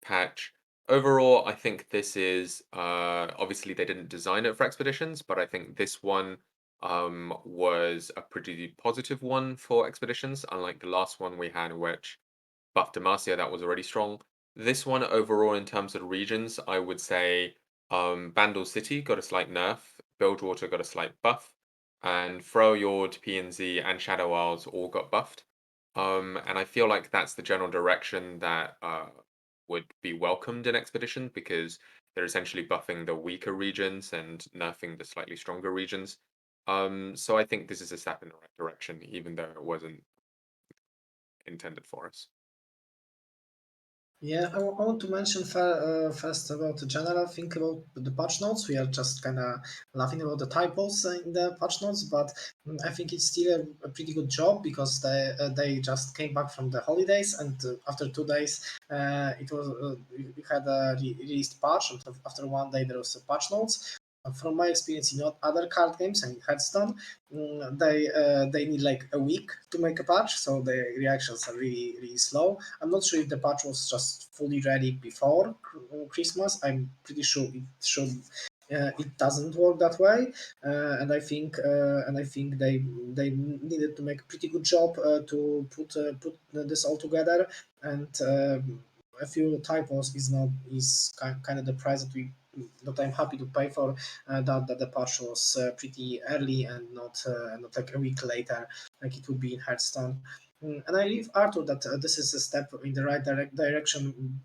Speaker 2: patch, overall, I think this is obviously they didn't design it for expeditions, but I think this one was a pretty positive one for expeditions, unlike the last one we had, which buffed Demacia, that was already strong. This one overall, in terms of regions, I would say Bandle City got a slight nerf, Bilgewater got a slight buff, and Freljord, PNZ, and Shadow Isles all got buffed. And I feel like that's the general direction that would be welcomed in Expedition because they're essentially buffing the weaker regions and nerfing the slightly stronger regions. So I think this is a step in the right direction, even though it wasn't intended for us.
Speaker 3: Yeah, I want to mention first about the general thing about the patch notes. We are just kind of laughing about the typos in the patch notes, but I think it's still a pretty good job because they just came back from the holidays, and after 2 days, we had a released patch, and after 1 day there was a patch notes. From my experience in other card games and Hearthstone, they need like a week to make a patch, so the reactions are really slow. I'm not sure if the patch was just fully ready before Christmas. I'm pretty sure it should. It doesn't work that way, and I think they needed to make a pretty good job to put this all together. And a few typos is kind of the price that I'm happy to pay for. That the patch was pretty early and not like a week later, like it would be in Hearthstone. And I believe, Arthur, that this is a step in the right direction.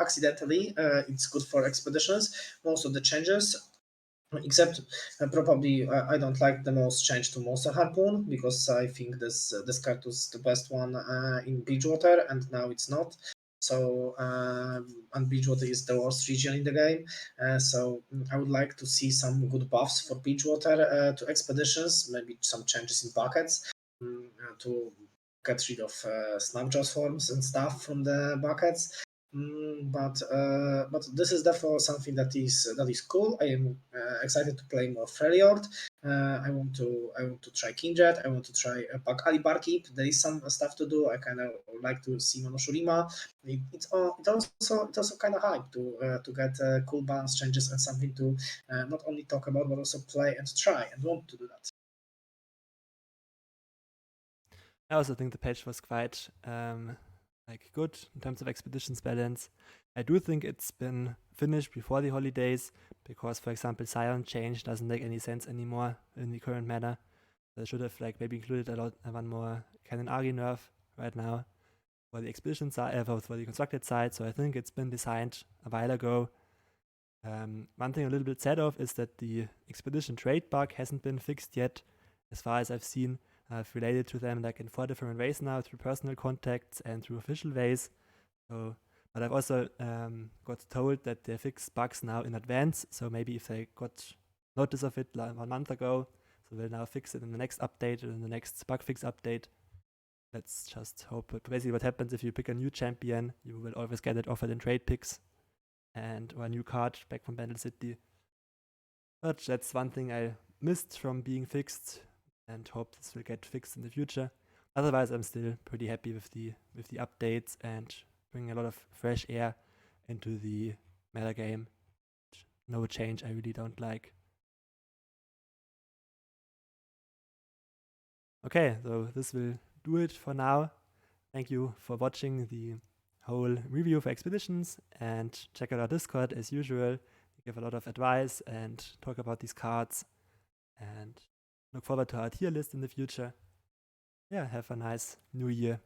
Speaker 3: Accidentally, it's good for expeditions. Most of the changes, except probably I don't like the most change to Monster Harpoon, because I think this card was the best one in Bridgewater, and now it's not. So and Bridgewater is the worst region in the game. So I would like to see some good buffs for Bridgewater to expeditions, maybe some changes in buckets to get rid of Snapjaws forms and stuff from the buckets. But this is therefore something that is cool. I am excited to play more Freljord. I want to try Kindred. I want to try Barkeep. There is some stuff to do. I kind of like to see Monoshurima. It's also kind of hype to get cool balance changes and something to not only talk about but also play and try and want to do that.
Speaker 1: I also think the patch was quite good in terms of expeditions balance. I do think it's been finished before the holidays because, for example, Sion change doesn't make any sense anymore in the current meta. They should have maybe included one more Cannon Ari nerf right now for the expedition side, for the constructed side. So I think it's been designed a while ago. One thing I'm a little bit sad of is that the expedition trade bug hasn't been fixed yet, as far as I've seen. I've related to them in 4 different ways now, through personal contacts and through official ways. So, but I've also got told that they fix bugs now in advance. So maybe if they got notice of it 1 month ago, so they'll now fix it in the next update or in the next bug fix update. Let's just hope. But basically what happens if you pick a new champion, you will always get it offered in trade picks or a new card back from Bandle City. But that's one thing I missed from being fixed, and hope this will get fixed in the future. Otherwise, I'm still pretty happy with the updates and bringing a lot of fresh air into the meta game. No change I really don't like. Okay, so this will do it for now. Thank you for watching the whole review for Expeditions, and check out our Discord as usual. We give a lot of advice and talk about these cards, and look forward to our tier list in the future. Yeah, have a nice new year.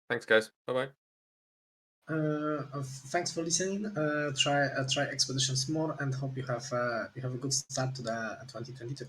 Speaker 2: Thanks, guys. Bye-bye.
Speaker 3: Thanks for listening. Try Expeditions more, and hope you have a good start to the 2022.